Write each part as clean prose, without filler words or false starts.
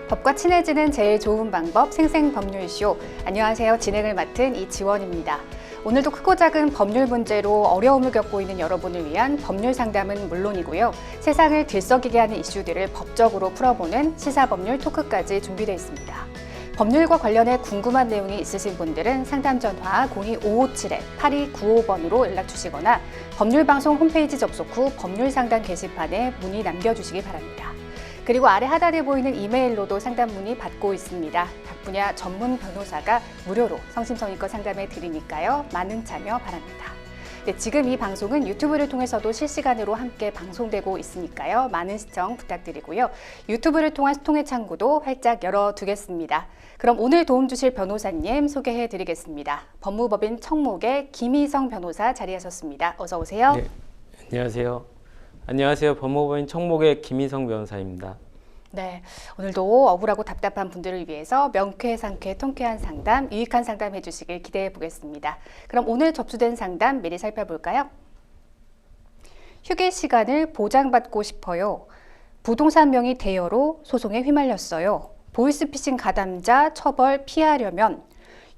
법과 친해지는 제일 좋은 방법 생생법률쇼. 안녕하세요. 진행을 맡은 이지원입니다. 오늘도 크고 작은 법률 문제로 어려움을 겪고 있는 여러분을 위한 법률 상담은 물론이고요. 세상을 들썩이게 하는 이슈들을 법적으로 풀어보는 시사법률 토크까지 준비되어 있습니다. 법률과 관련해 궁금한 내용이 있으신 분들은 상담 전화 02-557-8295번으로 연락 주시거나 법률방송 홈페이지 접속 후 법률상담 게시판에 문의 남겨주시기 바랍니다. 그리고 아래 하단에 보이는 이메일로도 상담 문의 받고 있습니다. 각 분야 전문 변호사가 무료로 성심성의껏 상담해 드리니까요. 많은 참여 바랍니다. 네, 지금 이 방송은 유튜브를 통해서도 실시간으로 함께 방송되고 있으니까요. 많은 시청 부탁드리고요. 유튜브를 통한 소통의 창구도 활짝 열어두겠습니다. 그럼 오늘 도움 주실 변호사님 소개해 드리겠습니다. 법무법인 청목의 김희성 변호사 자리하셨습니다. 어서 오세요. 네, 안녕하세요. 안녕하세요. 법무법인 청목의 김희성 변호사입니다. 네, 오늘도 억울하고 답답한 분들을 위해서 명쾌, 상쾌, 통쾌한 상담, 유익한 상담 해주시길 기대해 보겠습니다. 그럼 오늘 접수된 상담 미리 살펴볼까요? 휴게 시간을 보장받고 싶어요. 부동산 명의 대여로 소송에 휘말렸어요. 보이스피싱 가담자 처벌 피하려면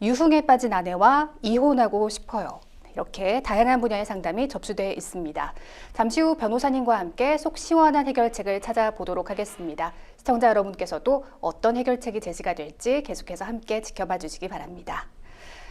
유흥에 빠진 아내와 이혼하고 싶어요. 이렇게 다양한 분야의 상담이 접수되어 있습니다. 잠시 후 변호사님과 함께 속 시원한 해결책을 찾아보도록 하겠습니다. 시청자 여러분께서도 어떤 해결책이 제시가 될지 계속해서 함께 지켜봐 주시기 바랍니다.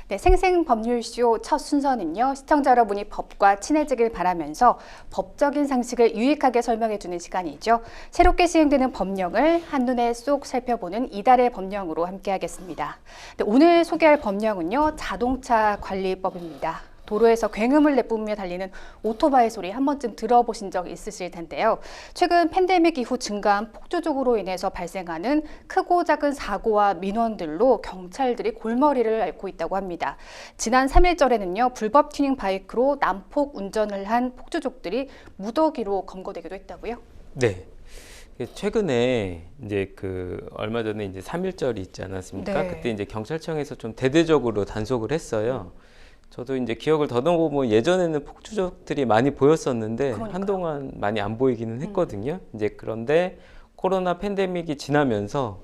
네, 생생법률쇼 첫 순서는요. 시청자 여러분이 법과 친해지길 바라면서 법적인 상식을 유익하게 설명해 주는 시간이죠. 새롭게 시행되는 법령을 한눈에 쏙 살펴보는 이달의 법령으로 함께 하겠습니다. 네, 오늘 소개할 법령은요. 자동차 관리법입니다. 도로에서 굉음을 내뿜으며 달리는 오토바이 소리 한 번쯤 들어보신 적 있으실 텐데요. 최근 팬데믹 이후 증가한 폭주족으로 인해서 발생하는 크고 작은 사고와 민원들로 경찰들이 골머리를 앓고 있다고 합니다. 지난 3일절에는요. 불법 튜닝 바이크로 난폭 운전을 한 폭주족들이 무더기로 검거되기도 했다고요? 네. 최근에 이제 얼마 전에 이제 3일절이 있지 않았습니까? 네. 그때 이제 경찰청에서 좀 대대적으로 단속을 했어요. 저도 이제 기억을 더듬어보면 예전에는 폭주족들이 많이 보였었는데 그러니까요. 한동안 많이 안 보이기는 했거든요. 이제 그런데 코로나 팬데믹이 지나면서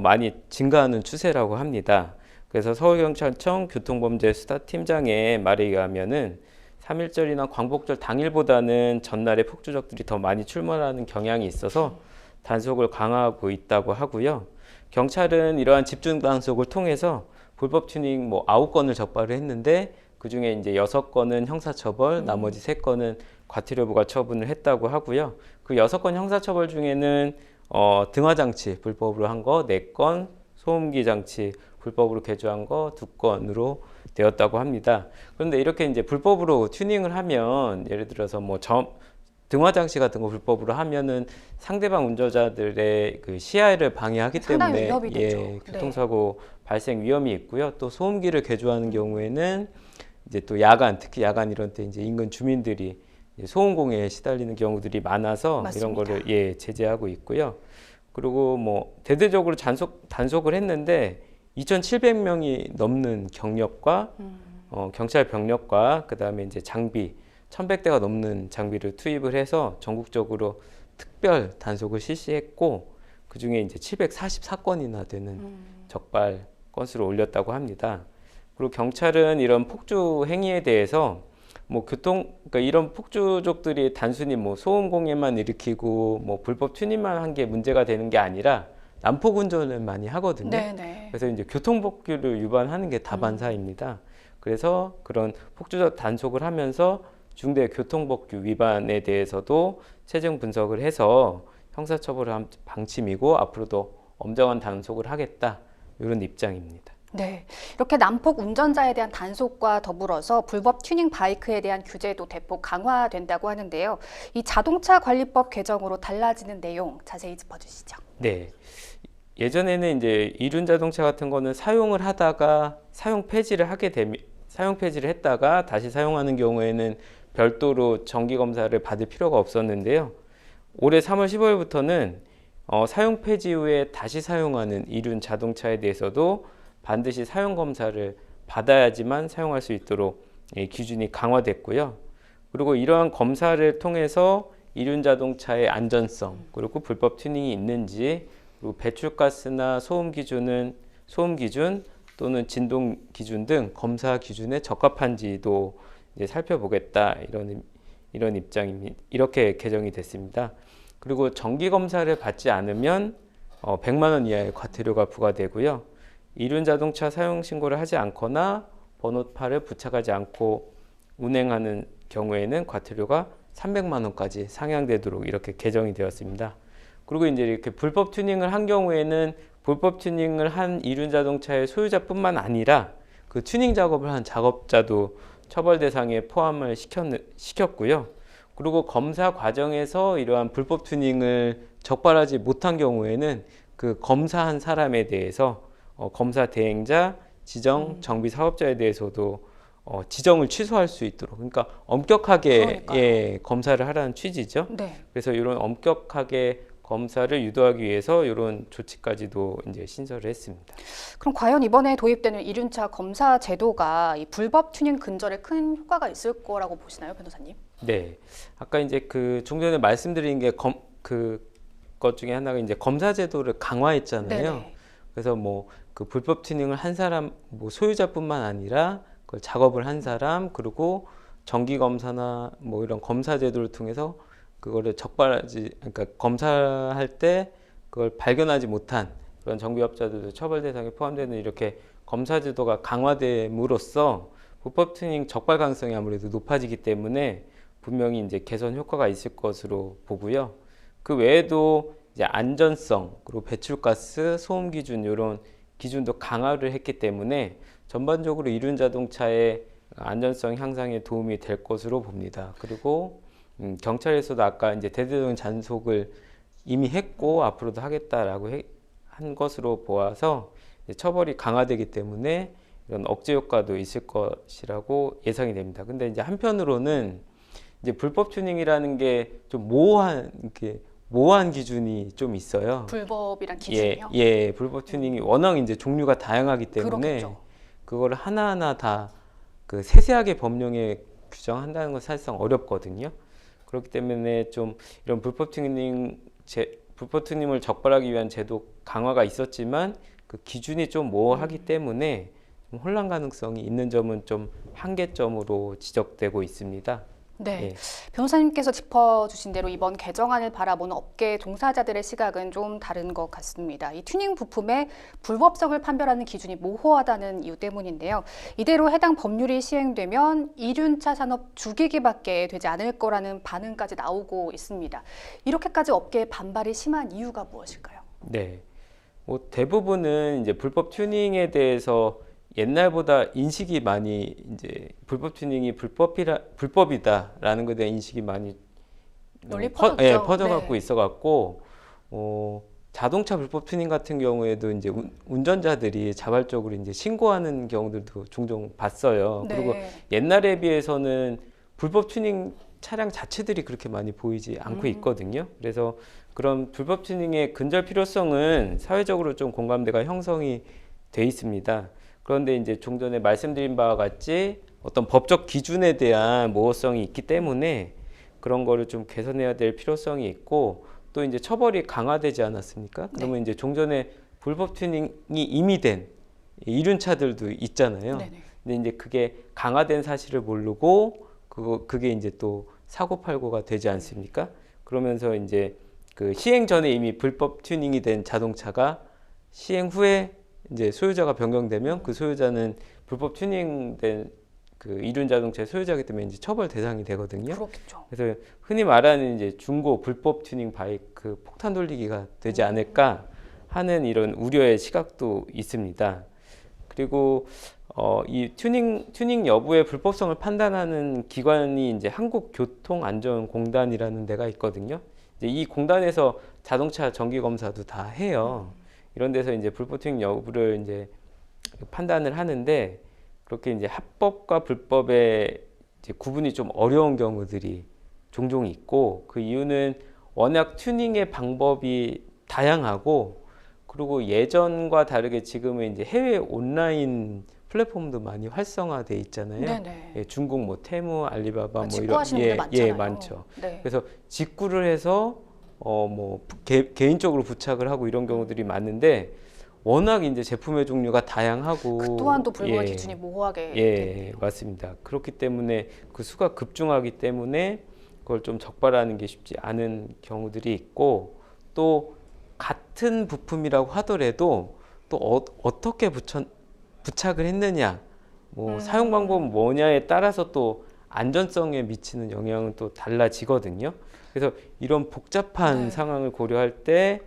많이 증가하는 추세라고 합니다. 그래서 서울경찰청 교통범죄수사팀장의 말에 의하면은 3일절이나 광복절 당일보다는 전날에 폭주족들이 더 많이 출몰하는 경향이 있어서 단속을 강화하고 있다고 하고요. 경찰은 이러한 집중 단속을 통해서 불법 튜닝 9건을 적발을 했는데 그중에 이제 6건은 형사처벌, 나머지 3건은 과태료부과 처분을 했다고 하고요. 그 6건 형사처벌 중에는 등화장치 불법으로 한 거 4건, 소음기 장치 불법으로 개조한 거 2건으로 되었다고 합니다. 그런데 이렇게 이제 불법으로 튜닝을 하면 예를 들어서 등화장치 같은 거 불법으로 하면은 상대방 운전자들의 그 시야를 방해하기 때문에 위협이 되죠. 교통사고 발생 위험이 있고요. 또 소음기를 개조하는 경우에는 이제 또 야간, 특히 야간 이런 때 이제 인근 주민들이 소음공해에 시달리는 경우들이 많아서 맞습니다. 이런 거를 제재하고 있고요. 그리고 대대적으로 단속을 했는데 2,700명이 넘는 경력과 경찰 병력과 그다음에 이제 장비 1,100대가 넘는 장비를 투입을 해서 전국적으로 특별 단속을 실시했고 그중에 이제 744건이나 되는 적발 건수를 올렸다고 합니다. 그리고 경찰은 이런 폭주 행위에 대해서 그러니까 이런 폭주족들이 단순히 소음 공해만 일으키고 불법 튜닝만 한 게 문제가 되는 게 아니라 난폭 운전을 많이 하거든요. 네네. 그래서 이제 교통법규를 위반하는 게 다반사입니다. 그래서 그런 폭주적 단속을 하면서 중대 교통법규 위반에 대해서도 체증 분석을 해서 형사처벌을 한 방침이고 앞으로도 엄정한 단속을 하겠다 이런 입장입니다. 네, 이렇게 난폭 운전자에 대한 단속과 더불어서 불법 튜닝 바이크에 대한 규제도 대폭 강화된다고 하는데요. 이 자동차 관리법 개정으로 달라지는 내용 자세히 짚어주시죠. 네, 예전에는 이제 이륜 자동차 같은 거는 사용을 하다가 사용 폐지를 했다가 다시 사용하는 경우에는 별도로 정기 검사를 받을 필요가 없었는데요. 올해 3월 15일부터는 사용 폐지 후에 다시 사용하는 이륜 자동차에 대해서도 반드시 사용 검사를 받아야지만 사용할 수 있도록 기준이 강화됐고요. 그리고 이러한 검사를 통해서 이륜 자동차의 안전성 그리고 불법 튜닝이 있는지 그리고 배출가스나 소음 기준 또는 진동 기준 등 검사 기준에 적합한지도 이제 살펴보겠다 이런 입장입니다. 이렇게 개정이 됐습니다. 그리고 정기 검사를 받지 않으면 100만 원 이하의 과태료가 부과되고요. 이륜 자동차 사용 신고를 하지 않거나 번호판을 부착하지 않고 운행하는 경우에는 과태료가 300만 원까지 상향되도록 이렇게 개정이 되었습니다. 그리고 이제 이렇게 불법 튜닝을 한 경우에는 불법 튜닝을 한 이륜 자동차의 소유자뿐만 아니라 그 튜닝 작업을 한 작업자도 처벌 대상에 포함을 시켰고요. 그리고 검사 과정에서 이러한 불법 튜닝을 적발하지 못한 경우에는 그 검사한 사람에 대해서 검사 대행자, 지정 정비 사업자에 대해서도 지정을 취소할 수 있도록, 그러니까 엄격하게 검사를 하라는 취지죠. 네. 그래서 이런 엄격하게 검사를 유도하기 위해서 이런 조치까지도 이제 신설을 했습니다. 그럼 과연 이번에 도입되는 이륜차 검사 제도가 이 불법 튜닝 근절에 큰 효과가 있을 거라고 보시나요, 변호사님? 네, 아까 이제 그 좀 전에 말씀드린 게 그것 중에 하나가 이제 검사 제도를 강화했잖아요. 네네. 그래서 뭐 그 불법 튜닝을 한 사람, 뭐 소유자뿐만 아니라 그걸 작업을 한 사람, 그리고 정기 검사나 뭐 이런 검사 제도를 통해서 그거를 그러니까 검사할 때 그걸 발견하지 못한 그런 정비업자들도 처벌 대상에 포함되는 이렇게 검사 제도가 강화됨으로써 불법 튜닝 적발 가능성이 아무래도 높아지기 때문에 분명히 이제 개선 효과가 있을 것으로 보고요. 그 외에도 이제 안전성, 그리고 배출가스, 소음 기준 이런 기준도 강화를 했기 때문에 전반적으로 이륜 자동차의 안전성 향상에 도움이 될 것으로 봅니다. 그리고 경찰에서도 아까 이제 대대적인 단속을 이미 했고 앞으로도 하겠다라고 한 것으로 보아서 처벌이 강화되기 때문에 이런 억제 효과도 있을 것이라고 예상이 됩니다. 근데 이제 한편으로는 이제 불법 튜닝이라는 게 좀 모호한 기준이 좀 있어요. 불법이란 기준이요? 예, 불법 튜닝이 워낙 이제 종류가 다양하기 때문에 그렇겠죠. 그거를 하나하나 다 그 세세하게 법령에 규정한다는 건 사실상 어렵거든요. 그렇기 때문에 좀 이런 불법 튜닝을 적발하기 위한 제도 강화가 있었지만 그 기준이 좀 모호하기 때문에 좀 혼란 가능성이 있는 점은 좀 한계점으로 지적되고 있습니다. 네, 예. 변호사님께서 짚어주신 대로 이번 개정안을 바라보는 업계 종사자들의 시각은 좀 다른 것 같습니다. 이 튜닝 부품의 불법성을 판별하는 기준이 모호하다는 이유 때문인데요. 이대로 해당 법률이 시행되면 이륜차 산업 죽이기밖에 되지 않을 거라는 반응까지 나오고 있습니다. 이렇게까지 업계의 반발이 심한 이유가 무엇일까요? 네. 뭐 대부분은 이제 불법 튜닝에 대해서 옛날보다 인식이 많이 이제 불법 튜닝이 불법이다라는 것에 대한 인식이 많이 널리 퍼졌죠. 퍼져갖고 네. 있어갖고 자동차 불법 튜닝 같은 경우에도 이제 운전자들이 자발적으로 이제 신고하는 경우들도 종종 봤어요. 네. 그리고 옛날에 비해서는 불법 튜닝 차량 자체들이 그렇게 많이 보이지 않고 있거든요. 그래서 그런 불법 튜닝의 근절 필요성은 사회적으로 좀 공감대가 형성이 돼 있습니다. 그런데 이제 좀 전에 말씀드린 바와 같이 어떤 법적 기준에 대한 모호성이 있기 때문에 그런 거를 좀 개선해야 될 필요성이 있고, 또 이제 처벌이 강화되지 않았습니까? 그러면 이제 종전에 불법 튜닝이 이미 된 이륜차들도 있잖아요. 네네. 근데 이제 그게 강화된 사실을 모르고 그게 이제 또 사고팔고가 되지 않습니까? 그러면서 이제 그 시행 전에 이미 불법 튜닝이 된 자동차가 시행 후에 이제 소유자가 변경되면 그 소유자는 불법 튜닝된 그 이륜 자동차의 소유자이기 때문에 이제 처벌 대상이 되거든요. 그렇겠죠. 그래서 흔히 말하는 이제 중고 불법 튜닝 바이크 폭탄 돌리기가 되지 않을까 하는 이런 우려의 시각도 있습니다. 그리고 이 튜닝 여부의 불법성을 판단하는 기관이 이제 한국교통안전공단이라는 데가 있거든요. 이제 이 공단에서 자동차 정기 검사도 다 해요. 이런 데서 이제 불법 튜닝 여부를 이제 판단을 하는데, 그렇게 이제 합법과 불법의 이제 구분이 좀 어려운 경우들이 종종 있고, 그 이유는 워낙 튜닝의 방법이 다양하고, 그리고 예전과 다르게 지금은 이제 해외 온라인 플랫폼도 많이 활성화돼 있잖아요. 네네. 예, 중국 뭐 테무, 알리바바 뭐 이런 직구하시는 분들 많잖아요. 많죠. 네. 그래서 직구를 해서 뭐 개인적으로 부착을 하고 이런 경우들이 많은데 워낙 이제 제품의 종류가 다양하고 그 또한도 불법 예, 기준이 모호하게 예, 됐네요. 맞습니다. 그렇기 때문에 그 수가 급증하기 때문에 그걸 좀 적발하는 게 쉽지 않은 경우들이 있고 또 같은 부품이라고 하더라도 또 어떻게 부착을 했느냐 뭐 사용 방법은 뭐냐에 따라서 또 안전성에 미치는 영향은 또 달라지거든요. 그래서 이런 복잡한 네. 상황을 고려할 때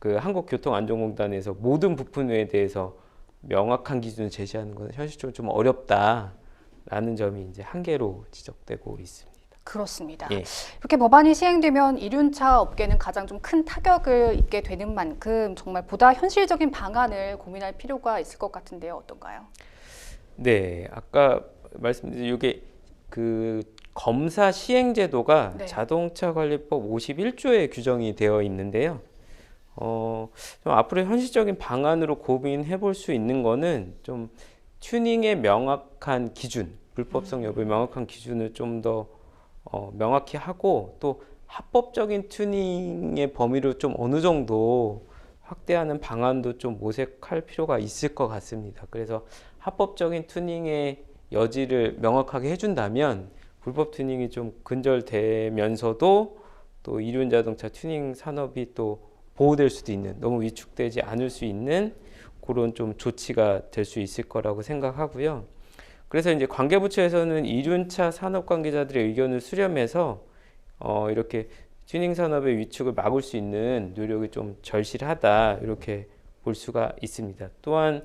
그 한국교통안전공단에서 모든 부품에 대해서 명확한 기준을 제시하는 것은 현실적으로 좀 어렵다라는 점이 이제 한계로 지적되고 있습니다. 그렇습니다. 예. 이렇게 법안이 시행되면 이륜차 업계는 가장 좀 큰 타격을 입게 되는 만큼 정말 보다 현실적인 방안을 고민할 필요가 있을 것 같은데요. 어떤가요? 네, 아까 말씀드린 이게 그 검사 시행 제도가 네. 자동차 관리법 51조에 규정이 되어 있는데요. 좀 앞으로 현실적인 방안으로 고민해 볼 수 있는 거는 좀 튜닝의 명확한 기준, 불법성 여부의 명확한 기준을 좀 더 명확히 하고 또 합법적인 튜닝의 범위를 좀 어느 정도 확대하는 방안도 좀 모색할 필요가 있을 것 같습니다. 그래서 합법적인 튜닝의 여지를 명확하게 해준다면 불법 튜닝이 좀 근절되면서도 또 이륜 자동차 튜닝 산업이 또 보호될 수도 있는 너무 위축되지 않을 수 있는 그런 좀 조치가 될 수 있을 거라고 생각하고요. 그래서 이제 관계부처에서는 이륜차 산업 관계자들의 의견을 수렴해서 이렇게 튜닝 산업의 위축을 막을 수 있는 노력이 좀 절실하다 이렇게 볼 수가 있습니다. 또한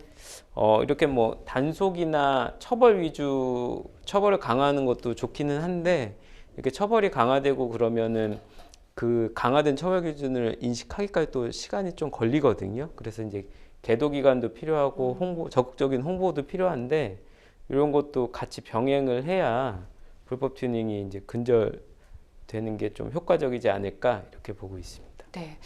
이렇게 뭐 단속이나 처벌 위주 처벌을 강화하는 것도 좋기는 한데 이렇게 처벌이 강화되고 그러면은 그 강화된 처벌 기준을 인식하기까지 또 시간이 좀 걸리거든요. 그래서 이제 계도 기간도 필요하고 적극적인 홍보도 필요한데 이런 것도 같이 병행을 해야 불법 튜닝이 이제 근절되는 게 좀 효과적이지 않을까 이렇게 보고 있습니다. 네.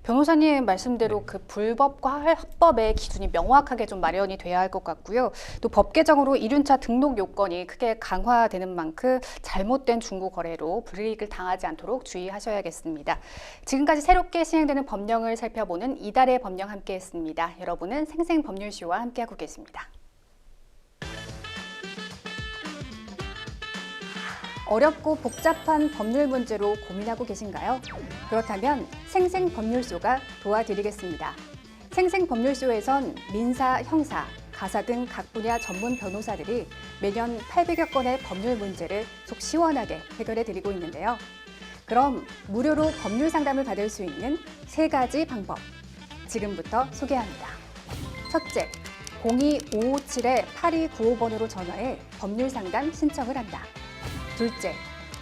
변호사님 말씀대로 그 불법과 합법의 기준이 명확하게 좀 마련이 돼야 할 것 같고요. 또 법 개정으로 이륜차 등록 요건이 크게 강화되는 만큼 잘못된 중고 거래로 불이익을 당하지 않도록 주의하셔야겠습니다. 지금까지 새롭게 시행되는 법령을 살펴보는 이달의 법령 함께했습니다. 여러분은 생생법률쇼와 함께하고 계십니다. 어렵고 복잡한 법률 문제로 고민하고 계신가요? 그렇다면 생생법률쇼가 도와드리겠습니다. 생생법률쇼에선 민사, 형사, 가사 등 각 분야 전문 변호사들이 매년 800여 건의 법률 문제를 속 시원하게 해결해 드리고 있는데요. 그럼 무료로 법률 상담을 받을 수 있는 3가지 방법, 지금부터 소개합니다. 첫째, 02-557-8295번으로 전화해 법률 상담 신청을 한다. 둘째,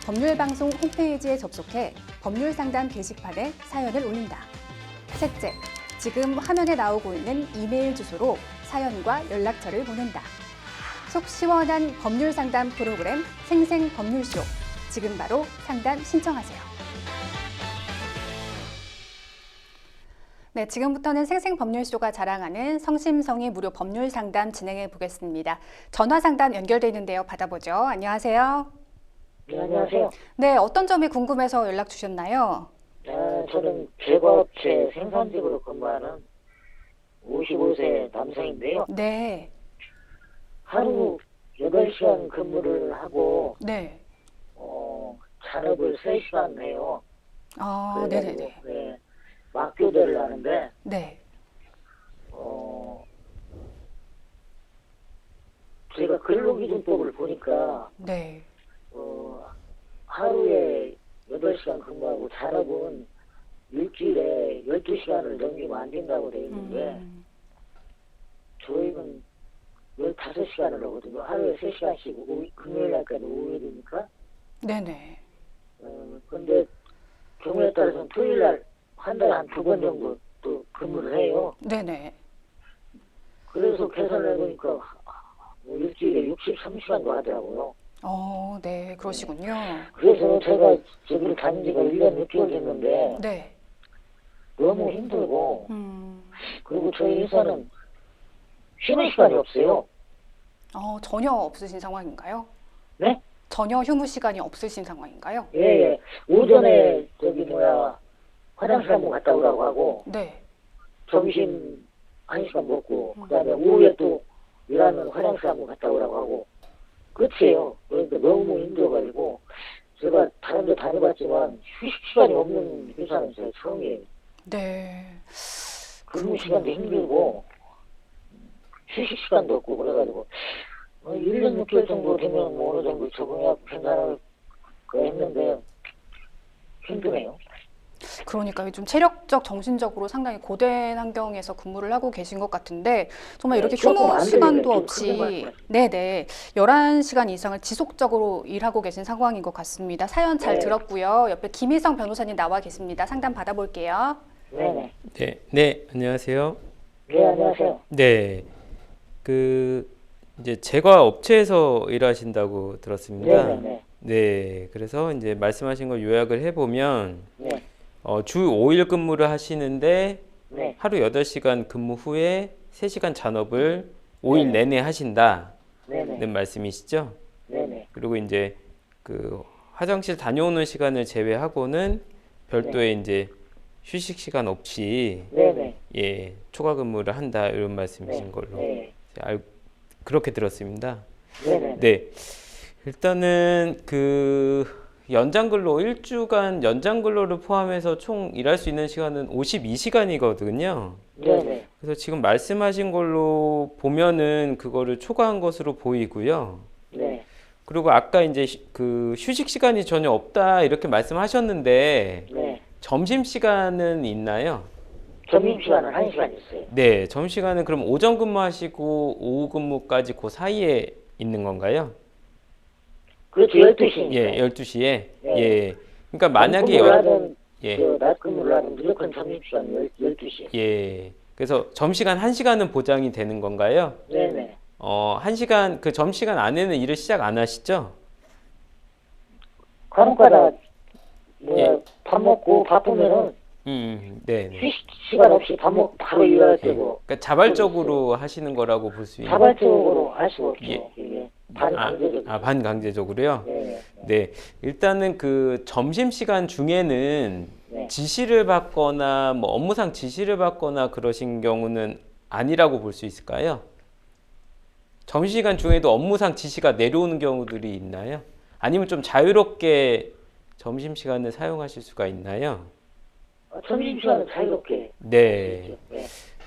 법률방송 홈페이지에 접속해 법률상담 게시판에 사연을 올린다. 셋째, 지금 화면에 나오고 있는 이메일 주소로 사연과 연락처를 보낸다. 속 시원한 법률상담 프로그램 생생법률쇼, 지금 바로 상담 신청하세요. 네, 지금부터는 생생법률쇼가 자랑하는 성심성의 무료 법률상담 진행해 보겠습니다. 전화상담 연결돼 있는데요. 받아보죠. 안녕하세요. 네, 안녕하세요. 네, 어떤 점이 궁금해서 연락 주셨나요? 저는 제과업체 생산직으로 근무하는 55세 남성인데요. 네, 하루 8시간 근무를 하고 네. 잔업을 3시간 해요. 그래가지고, 네네네. 네, 막교대를 하는데 네, 제가 근로기준법을 보니까 네. 하루에 8시간 근무하고 잔업은 일주일에 12시간을 넘기면 안 된다고 되어 있는데 저희는 15시간을 하거든요. 하루에 3시간씩 금요일 날까지 5일이니까. 네네. 근데 경우에 따라서는 토요일 날 한 달에 한 2번 정도 또 근무를 해요. 네네. 그래서 계산을 해보니까 일주일에 63시간도 하더라고요. 네, 그러시군요. 그래서 제가 저기를 다닌 지가 1년 6개월 됐는데 네. 너무 힘들고 그리고 저희 회사는 쉬는 시간이 없어요. 전혀 없으신 상황인가요? 네? 전혀 휴무 시간이 없으신 상황인가요? 예. 오전에 화장실 한번 갔다 오라고 하고 네. 점심 1시간 먹고 그다음에 오후에 또 일하면 화장실 한번 갔다 오라고 하고 끝이에요. 그러니까 너무 힘들어가지고 제가 다른 데 다녀봤지만 휴식 시간이 없는 회사는 제가 처음이에요. 네. 근무 시간도 힘들고 휴식 시간도 없고 그래가지고 1년 6개월 정도 되면 뭐 어느 정도 적응하고 괜찮을 거 했는데 힘드네요. 그러니까 좀 체력적, 정신적으로 상당히 고된 환경에서 근무를 하고 계신 것 같은데 정말 이렇게 네, 조금 휴무 안 시간도 들리네. 없이 좀 크게 네네 11시간 이상을 지속적으로 일하고 계신 상황인 것 같습니다. 사연 잘 네. 들었고요. 옆에 김희성 변호사님 나와 계십니다. 상담 받아볼게요. 네네. 네, 네, 안녕하세요. 네, 안녕하세요. 네, 그 이제 제과 업체에서 일하신다고 들었습니다. 네네네. 네, 그래서 이제 말씀하신 걸 요약을 해보면 네. 주 5일 근무를 하시는데 네. 하루 8시간 근무 후에 3시간 잔업을 5일 네네. 내내 하신다는 네네. 말씀이시죠? 네네. 그리고 이제 그 화장실 다녀오는 시간을 제외하고는 별도의 이제 휴식 시간 없이 네네. 예, 초과 근무를 한다 이런 말씀이신 걸로 네. 그렇게 들었습니다. 네네. 네. 일단은 그 연장 근로 1주간 연장 근로를 포함해서 총 일할 수 있는 시간은 52시간이거든요. 네네. 그래서 지금 말씀하신 걸로 보면은 그거를 초과한 것으로 보이고요. 네. 그리고 아까 이제 그 휴식 시간이 전혀 없다 이렇게 말씀하셨는데 네. 점심 시간은 있나요? 점심시간은 1시간 있어요. 네, 점심 시간은 그럼 오전 근무하시고 오후 근무까지 그 사이에 있는 건가요? 그렇죠. 12시니까. 예, 12시에. 네. 예. 그러니까 만약에 낮 근무를 하든 예. 낮 근무를 하든 무조건 점심시간 12시. 예. 그래서 점시간 1시간은 보장이 되는 건가요? 네네. 1시간 그 점시간 안에는 일을 시작 안 하시죠? 간혹가다 뭐 예. 밥 먹고 바쁘면은 네. 네. 휴식 시간 없이 밥 먹고 바로 일할 예. 때고 그러니까 자발적으로 하시는 거라고 볼 수 있는. 자발적으로 할 수가 없죠. 예. 이게 반강제적으로. 반강제적으로요? 네. 네. 일단은 그 점심시간 중에는 네. 지시를 받거나 뭐 업무상 지시를 받거나 그러신 경우는 아니라고 볼 수 있을까요? 점심시간 중에도 업무상 지시가 내려오는 경우들이 있나요? 아니면 좀 자유롭게 점심시간을 사용하실 수가 있나요? 점심시간은 자유롭게. 네. 네.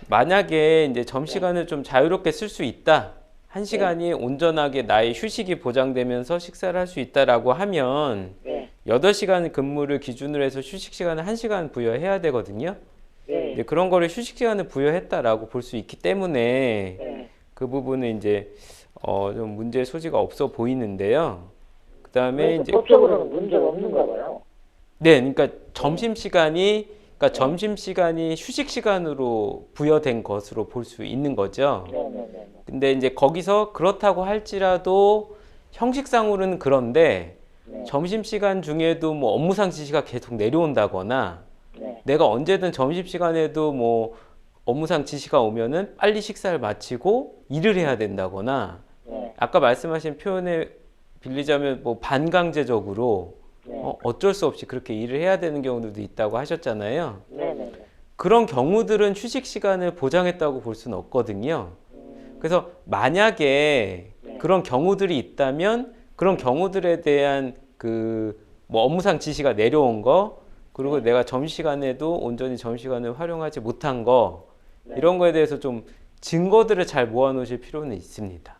만약에 이제 점심시간을 좀 자유롭게 쓸 수 있다. 한 시간이 온전하게 나의 휴식이 보장되면서 식사를 할 수 있다라고 하면 네. 8시간 근무를 기준으로 해서 휴식 시간을 1시간 부여해야 되거든요. 네. 근데 그런 거를 휴식 시간을 부여했다라고 볼 수 있기 때문에 네. 그 부분은 이제 좀 문제 소지가 없어 보이는데요. 그다음에 이제 법적으로는 문제가 없는가 봐요. 네, 그러니까 점심 시간이 휴식 시간으로 부여된 것으로 볼 수 있는 거죠. 네네네. 근데 이제 거기서 그렇다고 할지라도 형식상으로는 그런데 네. 점심시간 중에도 뭐 업무상 지시가 계속 내려온다거나 네. 내가 언제든 점심시간에도 뭐 업무상 지시가 오면은 빨리 식사를 마치고 일을 해야 된다거나 네. 아까 말씀하신 표현에 빌리자면 뭐 반강제적으로 네. 어쩔 수 없이 그렇게 일을 해야 되는 경우들도 있다고 하셨잖아요. 네네네. 그런 경우들은 휴식 시간을 보장했다고 볼 수는 없거든요. 그래서 만약에 네. 그런 경우들이 있다면 그런 경우들에 대한 그 뭐 업무상 지시가 내려온 거 그리고 내가 점심시간에도 온전히 점심시간을 활용하지 못한 거 네. 이런 거에 대해서 좀 증거들을 잘 모아 놓으실 필요는 있습니다.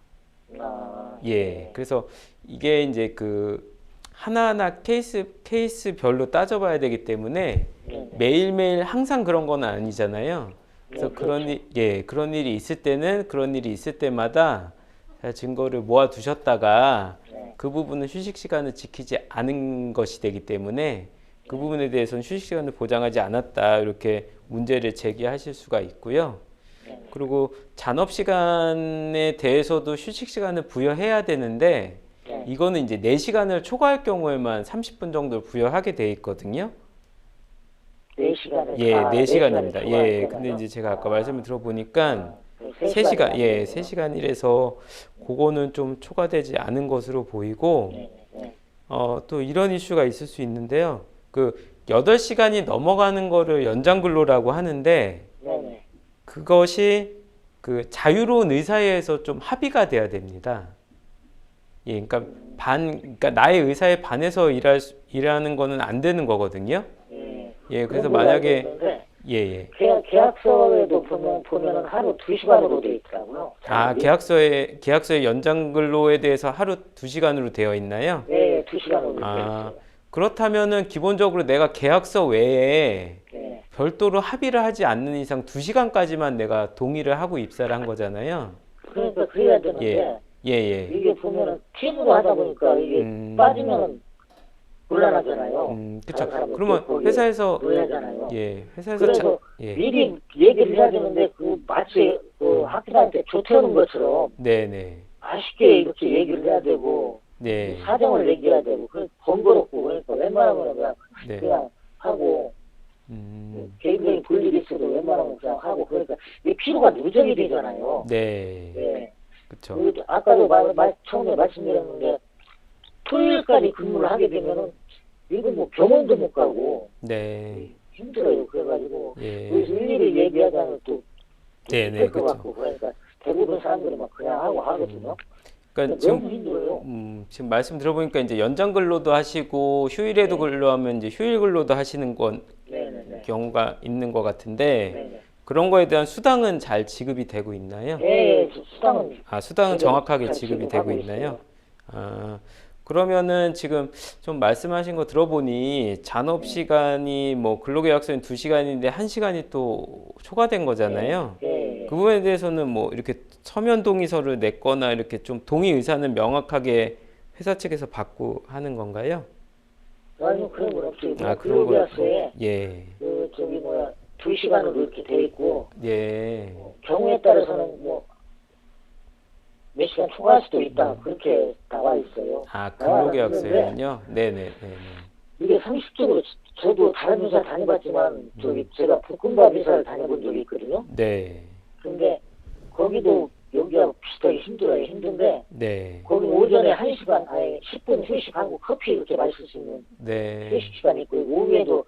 아, 예. 그래서 이게 이제 그 하나하나 케이스별로 따져봐야 되기 때문에 네네. 매일매일 항상 그런 건 아니잖아요. 그래서 네, 그런 일이 있을 때는 그런 일이 있을 때마다 잘 증거를 모아 두셨다가 네. 그 부분은 휴식 시간을 지키지 않은 것이 되기 때문에 그 부분에 대해서는 휴식 시간을 보장하지 않았다 이렇게 문제를 제기하실 수가 있고요. 네. 그리고 잔업 시간에 대해서도 휴식 시간을 부여해야 되는데 네. 이거는 이제 4시간을 초과할 경우에만 30분 정도를 부여하게 돼 있거든요. 4시간을 예, 4시간입니다. 예, 근데 이제 제가 아까 말씀을 들어보니까 3시간, 예, 3시간 일에서 그거는 좀 초과되지 않은 것으로 보이고, 네. 또 이런 이슈가 있을 수 있는데요. 그 8시간이 넘어가는 거를 연장 근로라고 하는데 네네. 그것이 그 자유로운 의사에서 좀 합의가 돼야 됩니다. 예, 그러니까 나의 의사에 반해서 일하는 거는 안 되는 거거든요. 예. 예, 그래서 그런 걸로 알고 만약에 있는데 예. 계약서에도 보면은 하루 2시간으로 돼 있더라고요. 아, 계약서의 연장 근로에 대해서 하루 2시간으로 되어 있나요? 네, 2시간으로 돼 아, 있어요. 그렇다면은 기본적으로 내가 계약서 외에 네. 별도로 합의를 하지 않는 이상 2시간까지만 내가 동의를 하고 입사를 한 거잖아요. 그러니까 그래야 되는데 예. 이게 보면은 팀으로 하다 보니까 이게 빠지면은 곤란하잖아요. 그쵸. 다른 사람들 그러면 거기에 회사에서 노예하잖아요. 회사에서 그래서 예. 미리 얘기를 해야 되는데 그 마치 그 학생한테 조퇴하는 것처럼 네네. 맛있게 이렇게 얘기를 해야 되고 네. 사정을 얘기해야 되고 그 번거롭고 그러니까 웬만하면 네. 그냥 하고 개인적인 볼 일이 있어도 웬만하면 그냥 하고 그러니까 이 피로가 누적이 되잖아요. 네. 네. 그쵸. 그리고 아까도 처음에 말씀드렸는데 토요일까지 근무를 하게 되면은 이거 뭐 병원도 못 가고 네. 힘들어요. 그래가지고 예. 그래서 일일이 얘기하자면 또 네네. 것 그쵸. 같고 그러니까 대부분 사람들이 막 그냥 하고 하거든요. 그러니까 너무 힘들어요. 지금 말씀 들어보니까 이제 연장 근로도 하시고 휴일에도 근로하면 이제 휴일 근로도 하시는 네네네. 경우가 있는 것 같은데 네네. 그런 거에 대한 수당은 잘 지급이 되고 있나요? 예, 수당은 수당은 정확하게 잘 지급이 지급하고 되고 있나요? 있어요. 그러면은 지금 좀 말씀하신 거 들어보니 잔업 시간이 뭐 근로계약서는 2시간인데 1시간이 또 초과된 거잖아요. 예. 그 부분에 대해서는 뭐 이렇게 서면 동의서를 냈거나 이렇게 좀 동의 의사는 명확하게 회사 측에서 받고 하는 건가요? 아니요 그런 건 없어요. 그런 건 근로계약서에 예. 그 2시간으로 이렇게 돼 있고 예. 경우에 따라서는 뭐 몇 시간 초과할 수도 있다 그렇게 나와 있어요. 근로계약서에는요? 네네. 이게 상식적으로 저도 다른 회사 다녀봤지만 제가 볶음밥 회사를 다녀본 적이 있거든요. 네. 근데 거기도 여기하고 비슷하게 힘들어요. 힘든데 네. 거기 오전에 1시간 아예 10분 휴식하고 커피 이렇게 마실 수 있는 네. 휴식 시간이 있고 오후에도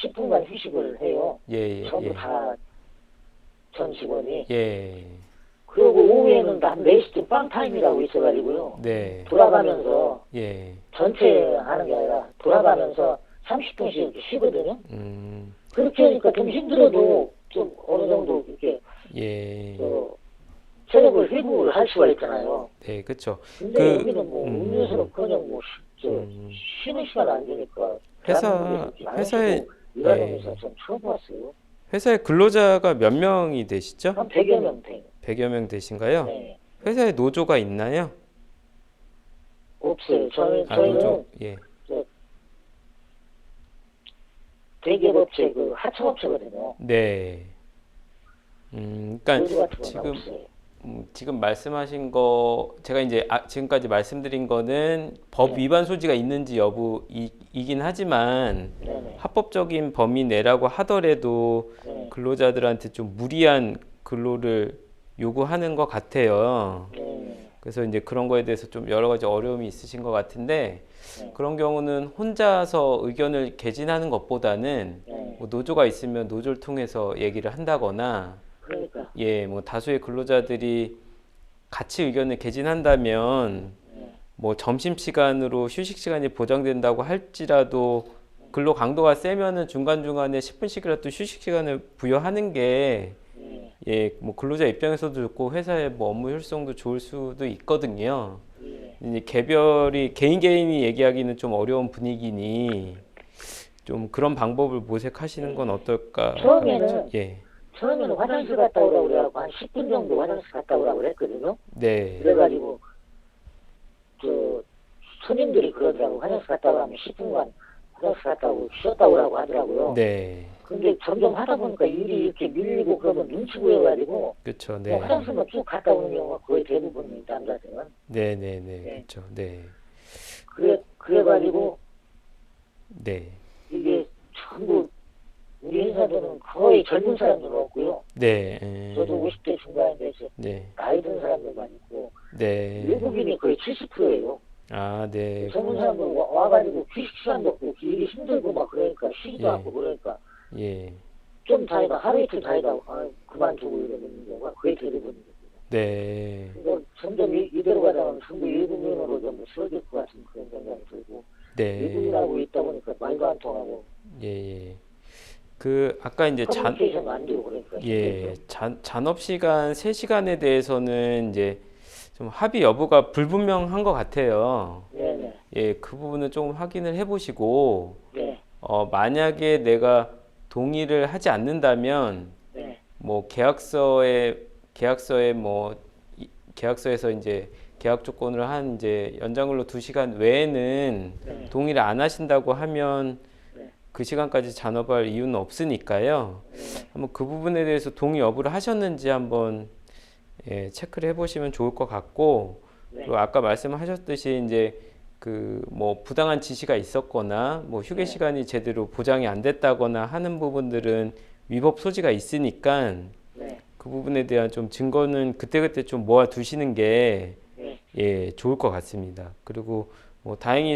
10분간 휴식을 해요. 예. 전부 다 전 직원이. 예. 그리고 오후에는 한 4시쯤 빵 타임이라고 있어가지고요. 네. 돌아가면서 예. 전체 하는 게 아니라 돌아가면서 30분씩 이렇게 쉬거든요. 그렇게 하니까 좀 힘들어도 좀 어느 정도 이렇게 예. 체력을 회복을 할 수가 있잖아요. 네, 그렇죠. 근데 여기는 뭐 음료수로 그냥 쉬는 시간 안 되니까 회사에 일하는 예. 회사 좀 처음 봤어요. 회사에 근로자가 몇 명이 되시죠? 한 100여 명 돼요. 100여 명 되신가요? 네. 회사에 노조가 있나요? 없어요. 저희는 노조. 예. 대기업체 그 하청업체거든요. 네. 그러니까 노조 같은 건 없어요. 지금 말씀하신 거 제가 이제 지금까지 말씀드린 거는 법 위반 소지가 있는지 여부이긴 하지만 네네. 합법적인 범위 내라고 하더라도 네. 근로자들한테 좀 무리한 근로를 요구하는 것 같아요. 네. 그래서 이제 그런 거에 대해서 좀 여러 가지 어려움이 있으신 것 같은데 네. 그런 경우는 혼자서 의견을 개진하는 것보다는 네. 뭐 노조가 있으면 노조를 통해서 얘기를 한다거나 그러니까. 뭐 다수의 근로자들이 같이 의견을 개진한다면 뭐 점심시간으로 휴식시간이 보장된다고 할지라도 근로 강도가 세면은 중간중간에 10분씩이라도 휴식시간을 부여하는 게 뭐 근로자 입장에서도 좋고 회사의 뭐 업무 효율성도 좋을 수도 있거든요. 이제 개인이 얘기하기는 좀 어려운 분위기니 좀 그런 방법을 모색하시는 건 어떨까? 처음에는 화장실 갔다 오라고 그래갖고 한 10분 정도 화장실 갔다 오라고 그랬거든요. 네. 그래가지고 손님들이 그러더라고. 화장실 갔다 오라면 10분간 화장실 갔다 오고 쉬었다 오라고 하더라고요. 네. 근데 점점 하다 보니까 일이 이렇게 밀리고 그러면 눈치 보여가지고 그렇죠. 네. 뭐 화장실만 쭉 갔다 오는 경우가 거의 대부분이 남자들은. 네네네. 그렇죠. 네. 그래가지고 네. 이게 전부 우리 회사들은 거의 젊은 사람들은 없고요. 네. 저도 50대 중반인데 네. 나이 든 사람들만 있고 네. 외국인이 거의 70%예요. 아, 네. 젊은 사람들 와가지고 휴식 시간도 없고 일이 힘들고 막 그러니까 쉬지도 예. 않고 그러니까 예. 좀 다니다 하루 이틀 다니다 그만두고 이러는 경우가 거의 대부분이거든요. 네. 그래서 점점 이대로 가다가는 전부 일국민으로 좀 쓰러질 것 같은 그런 생각이 들고 네. 일국인하고 있다 보니까 말도 안 통하고 예. 예. 그 아까 이제 커뮤니케이션 안 되고 그러니까 예, 힘들죠. 잔업 시간 3시간에 대해서는 이제 좀 합의 여부가 불분명한 것 같아요. 네네. 예, 그 부분은 조금 확인을 해보시고, 네. 만약에 내가 동의를 하지 않는다면, 네. 뭐 계약서에서 이제 계약 조건을 한 이제 연장근로 2시간 외에는 네. 동의를 안 하신다고 하면 네. 그 시간까지 잔업할 이유는 없으니까요. 한번 그 부분에 대해서 동의 여부를 하셨는지 한번 체크를 해보시면 좋을 것 같고, 네. 그리고 아까 말씀하셨듯이 이제 그 뭐 부당한 지시가 있었거나 뭐 휴게 시간이 제대로 보장이 안 됐다거나 하는 부분들은 위법 소지가 있으니까 네. 그 부분에 대한 좀 증거는 그때그때 좀 모아 두시는 게 네. 좋을 것 같습니다. 그리고 뭐 다행히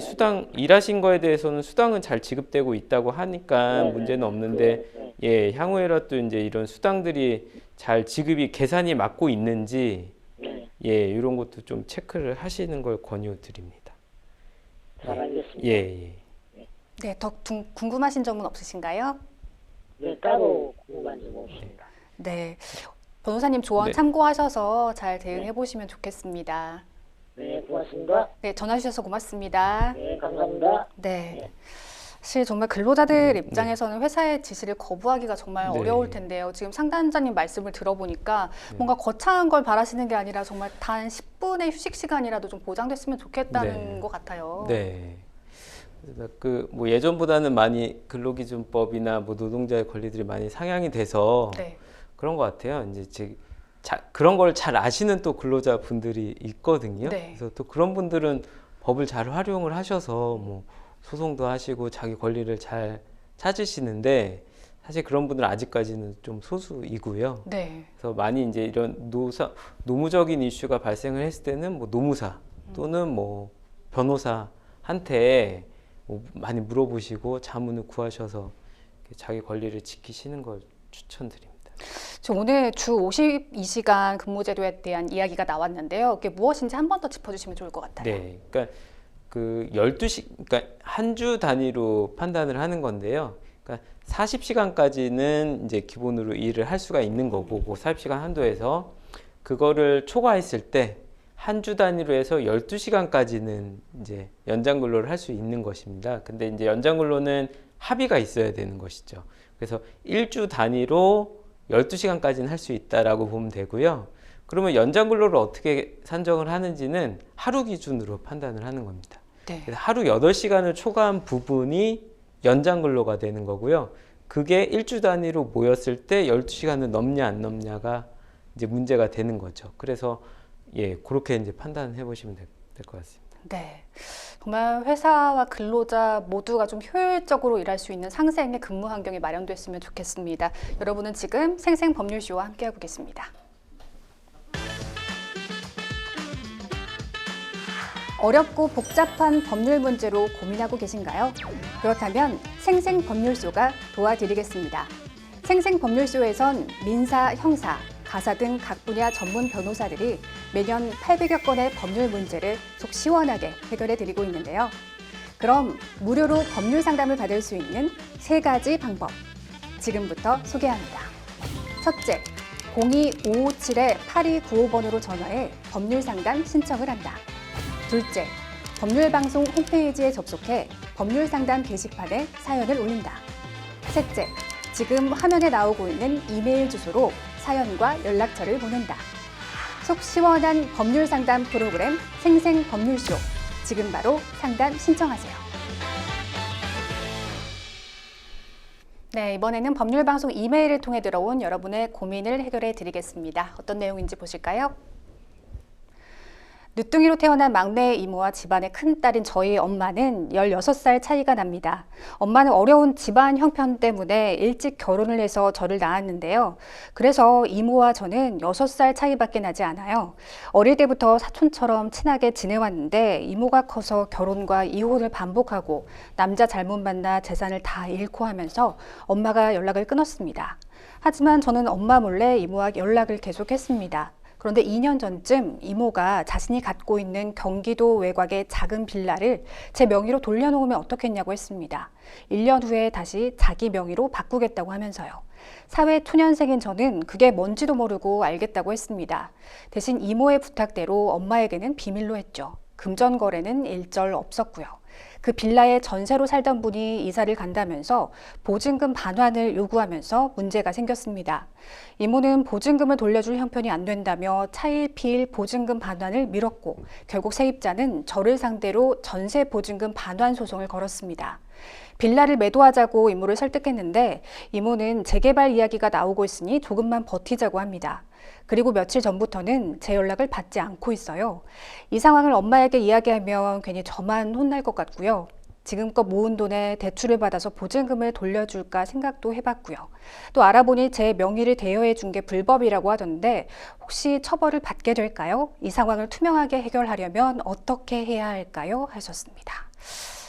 일하신 거에 대해서는 수당은 잘 지급되고 있다고 하니까 네. 문제는 없는데 향후에라도 이제 이런 수당들이 잘 지급이 계산이 맞고 있는지 네. 이런 것도 좀 체크를 하시는 걸 권유드립니다. 잘 알겠습니다. 예. 네, 더 궁금하신 점은 없으신가요? 네, 따로 궁금한 점 없습니다. 네, 변호사님 조언 네. 참고하셔서 잘 대응해 보시면 좋겠습니다. 네, 고맙습니다. 네, 전화 주셔서 고맙습니다. 네, 감사합니다. 네. 사실 정말 근로자들 입장에서는 회사의 지시를 거부하기가 정말 네. 어려울 텐데요. 지금 상담자님 말씀을 들어보니까 뭔가 거창한 걸 바라시는 게 아니라 정말 단 10분의 휴식 시간이라도 좀 보장됐으면 좋겠다는 네. 것 같아요. 네. 그 뭐 예전보다는 많이 근로기준법이나 뭐 노동자의 권리들이 많이 상향이 돼서 네. 그런 것 같아요. 이제 그런 걸 잘 아시는 또 근로자 분들이 있거든요. 네. 그래서 또 그런 분들은 법을 잘 활용을 하셔서 뭐 소송도 하시고 자기 권리를 잘 찾으시는데 사실 그런 분들은 아직까지는 좀 소수이고요. 네. 그래서 많이 이제 이런 노무적인 이슈가 발생을 했을 때는 뭐 노무사 또는 뭐 변호사한테 뭐 많이 물어보시고 자문을 구하셔서 자기 권리를 지키시는 걸 추천드립니다. 지금 오늘 주 52시간 근무제도에 대한 이야기가 나왔는데요. 그게 무엇인지 한 번 더 짚어주시면 좋을 것 같아요. 네, 그러니까 그러니까 한 주 단위로 판단을 하는 건데요. 그러니까 40시간까지는 이제 기본으로 일을 할 수가 있는 거고, 그 40시간 한도에서 그거를 초과했을 때 한 주 단위로 해서 12시간까지는 이제 연장 근로를 할 수 있는 것입니다. 근데 이제 연장 근로는 합의가 있어야 되는 것이죠. 그래서 1주 단위로 12시간까지는 할 수 있다라고 보면 되고요. 그러면 연장 근로를 어떻게 산정을 하는지는 하루 기준으로 판단을 하는 겁니다. 네. 그래서 하루 8시간을 초과한 부분이 연장 근로가 되는 거고요. 그게 1주 단위로 모였을 때 12시간을 넘냐 안 넘냐가 이제 문제가 되는 거죠. 그래서 그렇게 이제 판단해 보시면 될 것 같습니다. 네. 정말 회사와 근로자 모두가 좀 효율적으로 일할 수 있는 상생의 근무 환경이 마련됐으면 좋겠습니다. 여러분은 지금 생생법률쇼와 함께하고 계십니다. 어렵고 복잡한 법률 문제로 고민하고 계신가요? 그렇다면 생생법률쇼가 도와드리겠습니다. 생생법률쇼에선 민사, 형사, 가사 등 각 분야 전문 변호사들이 매년 800여 건의 법률 문제를 속 시원하게 해결해 드리고 있는데요. 그럼 무료로 법률 상담을 받을 수 있는 3가지 방법, 지금부터 소개합니다. 첫째, 02-557-8295번으로 전화해 법률 상담 신청을 한다. 둘째, 법률방송 홈페이지에 접속해 법률 상담 게시판에 사연을 올린다. 셋째, 지금 화면에 나오고 있는 이메일 주소로 사연과 연락처를 보낸다. 속 시원한 법률 상담 프로그램 생생법률쇼. 지금 바로 상담 신청하세요. 네, 이번에는 법률방송 이메일을 통해 들어온 여러분의 고민을 해결해 드리겠습니다. 어떤 내용인지 보실까요? 늦둥이로 태어난 막내 이모와 집안의 큰딸인 저희 엄마는 16살 차이가 납니다. 엄마는 어려운 집안 형편 때문에 일찍 결혼을 해서 저를 낳았는데요. 그래서 이모와 저는 6살 차이밖에 나지 않아요. 어릴 때부터 사촌처럼 친하게 지내왔는데 이모가 커서 결혼과 이혼을 반복하고 남자 잘못 만나 재산을 다 잃고 하면서 엄마가 연락을 끊었습니다. 하지만 저는 엄마 몰래 이모와 연락을 계속했습니다. 그런데 2년 전쯤 이모가 자신이 갖고 있는 경기도 외곽의 작은 빌라를 제 명의로 돌려놓으면 어떻겠냐고 했습니다. 1년 후에 다시 자기 명의로 바꾸겠다고 하면서요. 사회 초년생인 저는 그게 뭔지도 모르고 알겠다고 했습니다. 대신 이모의 부탁대로 엄마에게는 비밀로 했죠. 금전 거래는 일절 없었고요. 그 빌라에 전세로 살던 분이 이사를 간다면서 보증금 반환을 요구하면서 문제가 생겼습니다. 이모는 보증금을 돌려줄 형편이 안 된다며 차일피일 보증금 반환을 미뤘고 결국 세입자는 저를 상대로 전세 보증금 반환 소송을 걸었습니다. 빌라를 매도하자고 이모를 설득했는데 이모는 재개발 이야기가 나오고 있으니 조금만 버티자고 합니다. 그리고 며칠 전부터는 제 연락을 받지 않고 있어요. 이 상황을 엄마에게 이야기하면 괜히 저만 혼날 것 같고요. 지금껏 모은 돈에 대출을 받아서 보증금을 돌려줄까 생각도 해봤고요. 또 알아보니 제 명의를 대여해 준 게 불법이라고 하던데 혹시 처벌을 받게 될까요? 이 상황을 투명하게 해결하려면 어떻게 해야 할까요? 하셨습니다.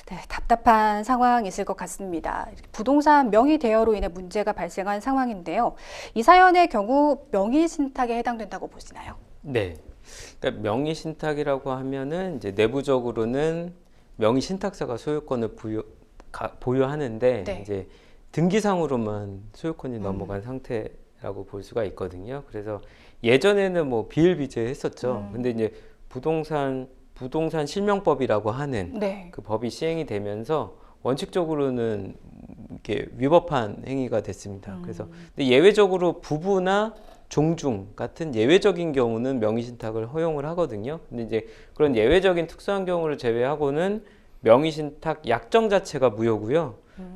네, 답답한 상황이 있을 것 같습니다. 부동산 명의 대여로 인해 문제가 발생한 상황인데요. 이 사연의 경우 명의 신탁에 해당된다고 보시나요? 네. 그러니까 명의 신탁이라고 하면은 이제 내부적으로는 명의 신탁사가 소유권을 보유하는데 네. 이제 등기상으로만 소유권이 넘어간 상태라고 볼 수가 있거든요. 그래서 예전에는 뭐 비일비재했었죠. 근데 이제 부동산 실명법이라고 하는 네. 그 법이 시행이 되면서 원칙적으로는 이렇게 위법한 행위가 됐습니다. 그래서 근데 예외적으로 부부나 종중 같은 예외적인 경우는 명의신탁을 허용을 하거든요. 근데 이제 그런 예외적인 특수한 경우를 제외하고는 명의신탁 약정 자체가 무효고요.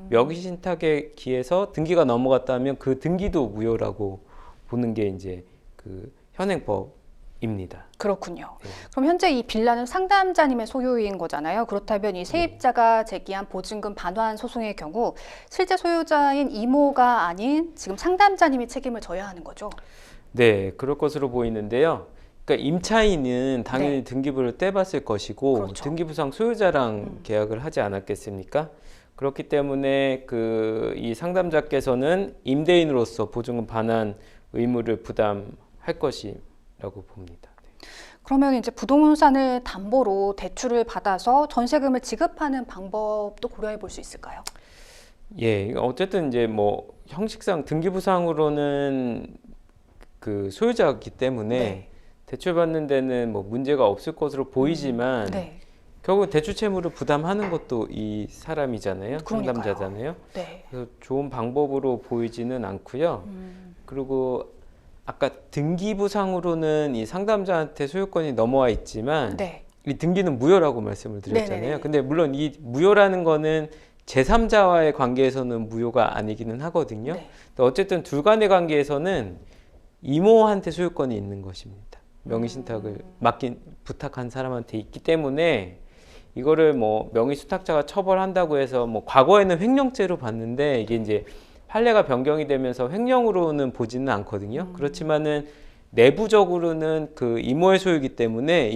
명의신탁에 기해서 등기가 넘어갔다면 그 등기도 무효라고 보는 게 이제 그 현행법입니다. 그렇군요. 네. 그럼 현재 이 빌라는 상담자님의 소유인 거잖아요. 그렇다면 이 세입자가 제기한 보증금 반환 소송의 경우 실제 소유자인 이모가 아닌 지금 상담자님이 책임을 져야 하는 거죠. 네, 그럴 것으로 보이는데요. 그러니까 임차인은 당연히 네. 등기부를 떼봤을 것이고 그렇죠. 등기부상 소유자랑 계약을 하지 않았겠습니까? 그렇기 때문에 이 상담자께서는 임대인으로서 보증금 반환 의무를 부담할 것이라고 봅니다. 그러면 이제 부동산을 담보로 대출을 받아서 전세금을 지급하는 방법도 고려해 볼 수 있을까요? 예, 어쨌든 이제 뭐 형식상 등기부상으로는 그 소유자이기 때문에 네. 대출받는 데는 뭐 문제가 없을 것으로 보이지만 네. 결국 대출 채무를 부담하는 것도 이 사람이잖아요. 그러니까요. 상담자잖아요. 네. 그래서 좋은 방법으로 보이지는 않고요. 그리고 아까 등기부상으로는 이 상담자한테 소유권이 넘어와 있지만 네. 이 등기는 무효라고 말씀을 드렸잖아요. 네네네. 근데 물론 이 무효라는 거는 제3자와의 관계에서는 무효가 아니기는 하거든요. 네. 근데 어쨌든 둘 간의 관계에서는 이모한테 소유권이 있는 것입니다. 명의신탁을 부탁한 사람한테 있기 때문에 이거를 뭐 명의수탁자가 처벌한다고 해서 뭐 과거에는 횡령죄로 봤는데 이게 이제 판례가 변경이 되면서 횡령으로는 보지는 않거든요. 그렇지만은 내부적으로는 그 이모의 소유이기 때문에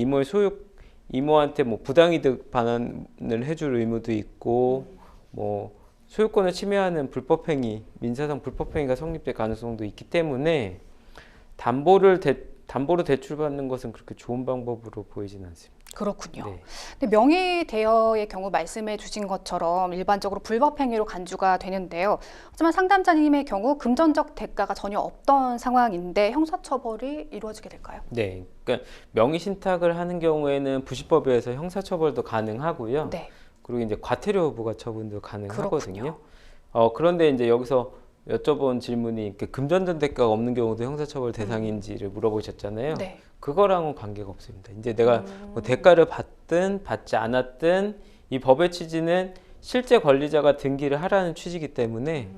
이모한테 뭐 부당이득 반환을 해줄 의무도 있고 뭐 소유권을 침해하는 불법행위, 민사상 불법행위가 성립될 가능성도 있기 때문에 담보로 대출받는 것은 그렇게 좋은 방법으로 보이진 않습니다. 그렇군요. 네. 근데 명의 대여의 경우 말씀해 주신 것처럼 일반적으로 불법 행위로 간주가 되는데요. 하지만 상담자님의 경우 금전적 대가가 전혀 없던 상황인데 형사처벌이 이루어지게 될까요? 네, 그러니까 명의신탁을 하는 경우에는 부시법에 의해서 형사처벌도 가능하고요. 네. 그리고 이제 과태료 부과 처분도 가능하거든요. 그렇군요. 그런데 이제 여기서 여쭤본 질문이 금전적 대가가 없는 경우도 형사처벌 대상인지를 물어보셨잖아요. 네. 그거랑은 관계가 없습니다. 이제 내가 뭐 대가를 받든 받지 않았든 이 법의 취지는 실제 권리자가 등기를 하라는 취지이기 때문에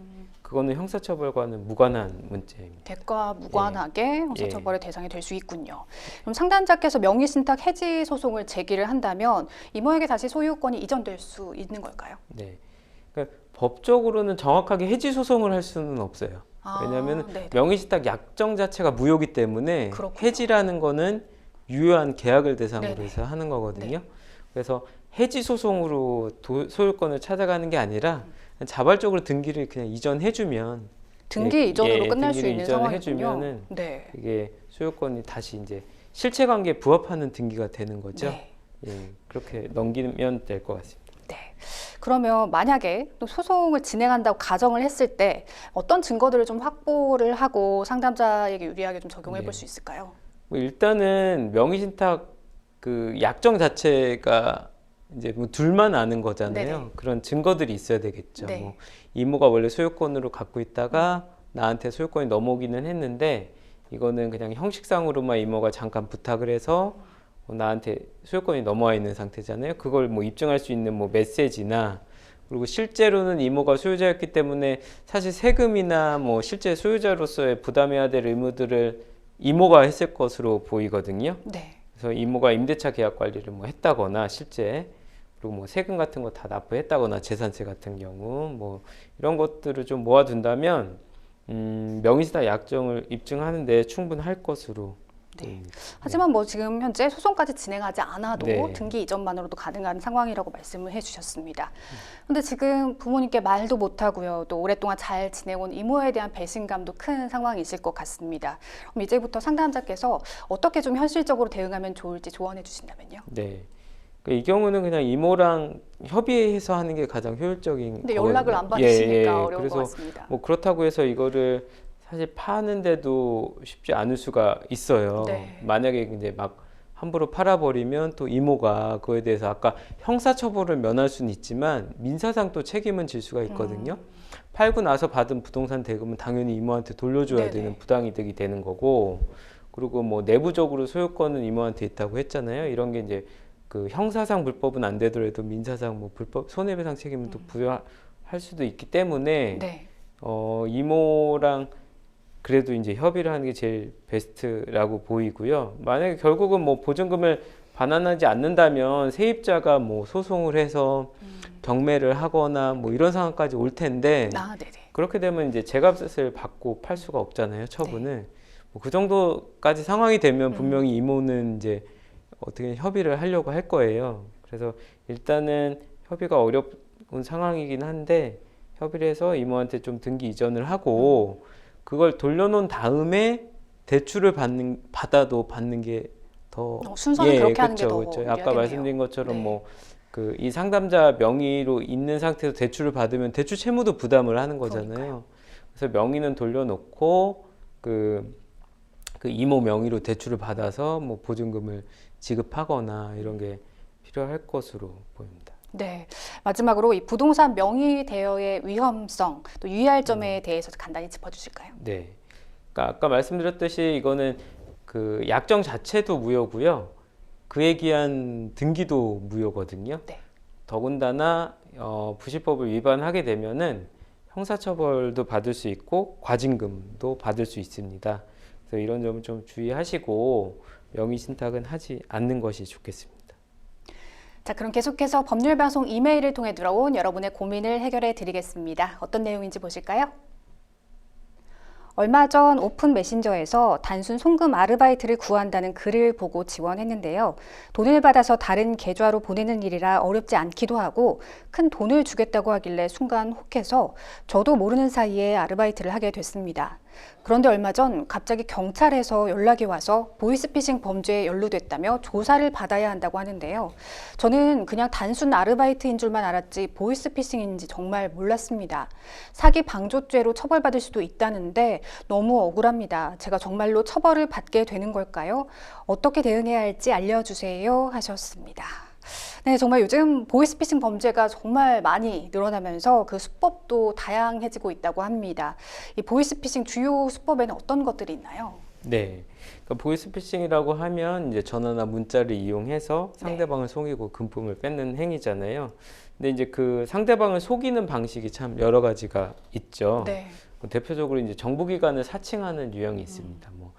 그거는 형사처벌과는 무관한 문제입니다. 대가 무관하게 형사처벌의 예. 대상이 될 수 있군요. 그럼 상담자께서 명의신탁 해지 소송을 제기를 한다면 이모에게 다시 소유권이 이전될 수 있는 걸까요? 네. 그러니까 법적으로는 정확하게 해지 소송을 할 수는 없어요. 왜냐하면 네네. 명의신탁 약정 자체가 무효기 때문에 그렇군요. 해지라는 거는 유효한 계약을 대상으로 네네. 해서 하는 거거든요. 네. 그래서 해지 소송으로 소유권을 찾아가는 게 아니라 자발적으로 등기를 그냥 이전해주면 등기 이전으로 끝날 수 등기를 있는 이전을 상황이군요. 해주면은 네. 이게 소유권이 다시 이제 실체관계에 부합하는 등기가 되는 거죠. 네. 예, 그렇게 넘기면 될 것 같습니다. 네. 그러면 만약에 또 소송을 진행한다고 가정을 했을 때 어떤 증거들을 좀 확보를 하고 상담자에게 유리하게 좀 적용해 볼 네. 수 있을까요? 뭐 일단은 명의신탁 그 약정 자체가 이제 뭐 둘만 아는 거잖아요. 네네. 그런 증거들이 있어야 되겠죠. 네. 뭐 이모가 원래 소유권으로 갖고 있다가 나한테 소유권이 넘어오기는 했는데 이거는 그냥 형식상으로만 이모가 잠깐 부탁을 해서 나한테 소유권이 넘어와 있는 상태잖아요. 그걸 뭐 입증할 수 있는 뭐 메시지나 그리고 실제로는 이모가 소유자였기 때문에 사실 세금이나 뭐 실제 소유자로서의 부담해야 될 의무들을 이모가 했을 것으로 보이거든요. 네. 그래서 이모가 임대차 계약 관리를 뭐 했다거나 실제 그리고 뭐 세금 같은 거 다 납부했다거나 재산세 같은 경우 뭐 이런 것들을 좀 모아둔다면 명의신탁 약정을 입증하는데 충분할 것으로 네. 보입니다. 하지만 뭐 지금 현재 소송까지 진행하지 않아도 네. 등기 이전만으로도 가능한 상황이라고 말씀을 해주셨습니다. 근데 지금 부모님께 말도 못하고요. 또 오랫동안 잘 지내온 이모에 대한 배신감도 큰 상황이실 것 같습니다. 그럼 이제부터 상담자께서 어떻게 좀 현실적으로 대응하면 좋을지 조언해 주신다면요. 네. 그러니까 이 경우는 그냥 이모랑 협의해서 하는 게 가장 효율적인 근데 연락을 안 받으시니까 어려운 것 같습니다. 뭐 그렇다고 해서 이거를 사실 파는데도 쉽지 않을 수가 있어요. 네. 만약에 이제 막 함부로 팔아버리면 또 이모가 그거에 대해서 아까 형사처벌을 면할 수는 있지만 민사상 또 책임은 질 수가 있거든요. 팔고 나서 받은 부동산 대금은 당연히 이모한테 돌려줘야 네네. 되는 부당이득이 되는 거고 그리고 뭐 내부적으로 소유권은 이모한테 있다고 했잖아요. 이런 게 이제 그 형사상 불법은 안 되더라도 민사상 뭐 불법 손해배상 책임은 또 부여할 수도 있기 때문에 네. 이모랑 그래도 이제 협의를 하는 게 제일 베스트라고 보이고요. 만약에 결국은 뭐 보증금을 반환하지 않는다면 세입자가 뭐 소송을 해서 경매를 하거나 뭐 이런 상황까지 올 텐데 네네. 그렇게 되면 이제 제값을 받고 팔 수가 없잖아요. 처분을. 뭐 그 정도까지 상황이 되면 분명히 이모는 이제 어떻게 협의를 하려고 할 거예요. 그래서 일단은 협의가 어려운 상황이긴 한데 협의를 해서 이모한테 좀 등기 이전을 하고 그걸 돌려놓은 다음에 대출을 받는 게 더 순서는 그렇게 하는 게 더 그렇죠. 아까 유리하겠네요. 말씀드린 것처럼 네. 뭐 그 이 상담자 명의로 있는 상태에서 대출을 받으면 대출 채무도 부담을 하는 거잖아요. 그러니까요. 그래서 명의는 돌려놓고 그 이모 명의로 대출을 받아서 뭐 보증금을 지급하거나 이런 게 필요할 것으로 보입니다. 네. 마지막으로 이 부동산 명의 대여의 위험성 또 유의할 점에 대해서 간단히 짚어주실까요? 네. 그러니까 아까 말씀드렸듯이 이거는 그 약정 자체도 무효고요. 그에 기한 등기도 무효거든요. 네. 더군다나 부실법을 위반하게 되면은 형사처벌도 받을 수 있고 과징금도 받을 수 있습니다. 그래서 이런 점을 좀 주의하시고 명의신탁은 하지 않는 것이 좋겠습니다. 자, 그럼 계속해서 법률방송 이메일을 통해 들어온 여러분의 고민을 해결해 드리겠습니다. 어떤 내용인지 보실까요? 얼마 전 오픈 메신저에서 단순 송금 아르바이트를 구한다는 글을 보고 지원했는데요. 돈을 받아서 다른 계좌로 보내는 일이라 어렵지 않기도 하고 큰 돈을 주겠다고 하길래 순간 혹해서 저도 모르는 사이에 아르바이트를 하게 됐습니다. 그런데 얼마 전 갑자기 경찰에서 연락이 와서 보이스피싱 범죄에 연루됐다며 조사를 받아야 한다고 하는데요. 저는 그냥 단순 아르바이트인 줄만 알았지 보이스피싱인지 정말 몰랐습니다. 사기 방조죄로 처벌받을 수도 있다는데 너무 억울합니다. 제가 정말로 처벌을 받게 되는 걸까요? 어떻게 대응해야 할지 알려주세요 하셨습니다. 네, 정말 요즘 보이스피싱 범죄가 정말 많이 늘어나면서 그 수법도 다양해지고 있다고 합니다. 이 보이스피싱 주요 수법에는 어떤 것들이 있나요? 네. 그러니까 보이스피싱이라고 하면 이제 전화나 문자를 이용해서 상대방을 속이고 금품을 뺏는 행위잖아요. 근데 이제 그 상대방을 속이는 방식이 참 여러 가지가 있죠. 네. 대표적으로 이제 정보기관을 사칭하는 유형이 있습니다. 뭐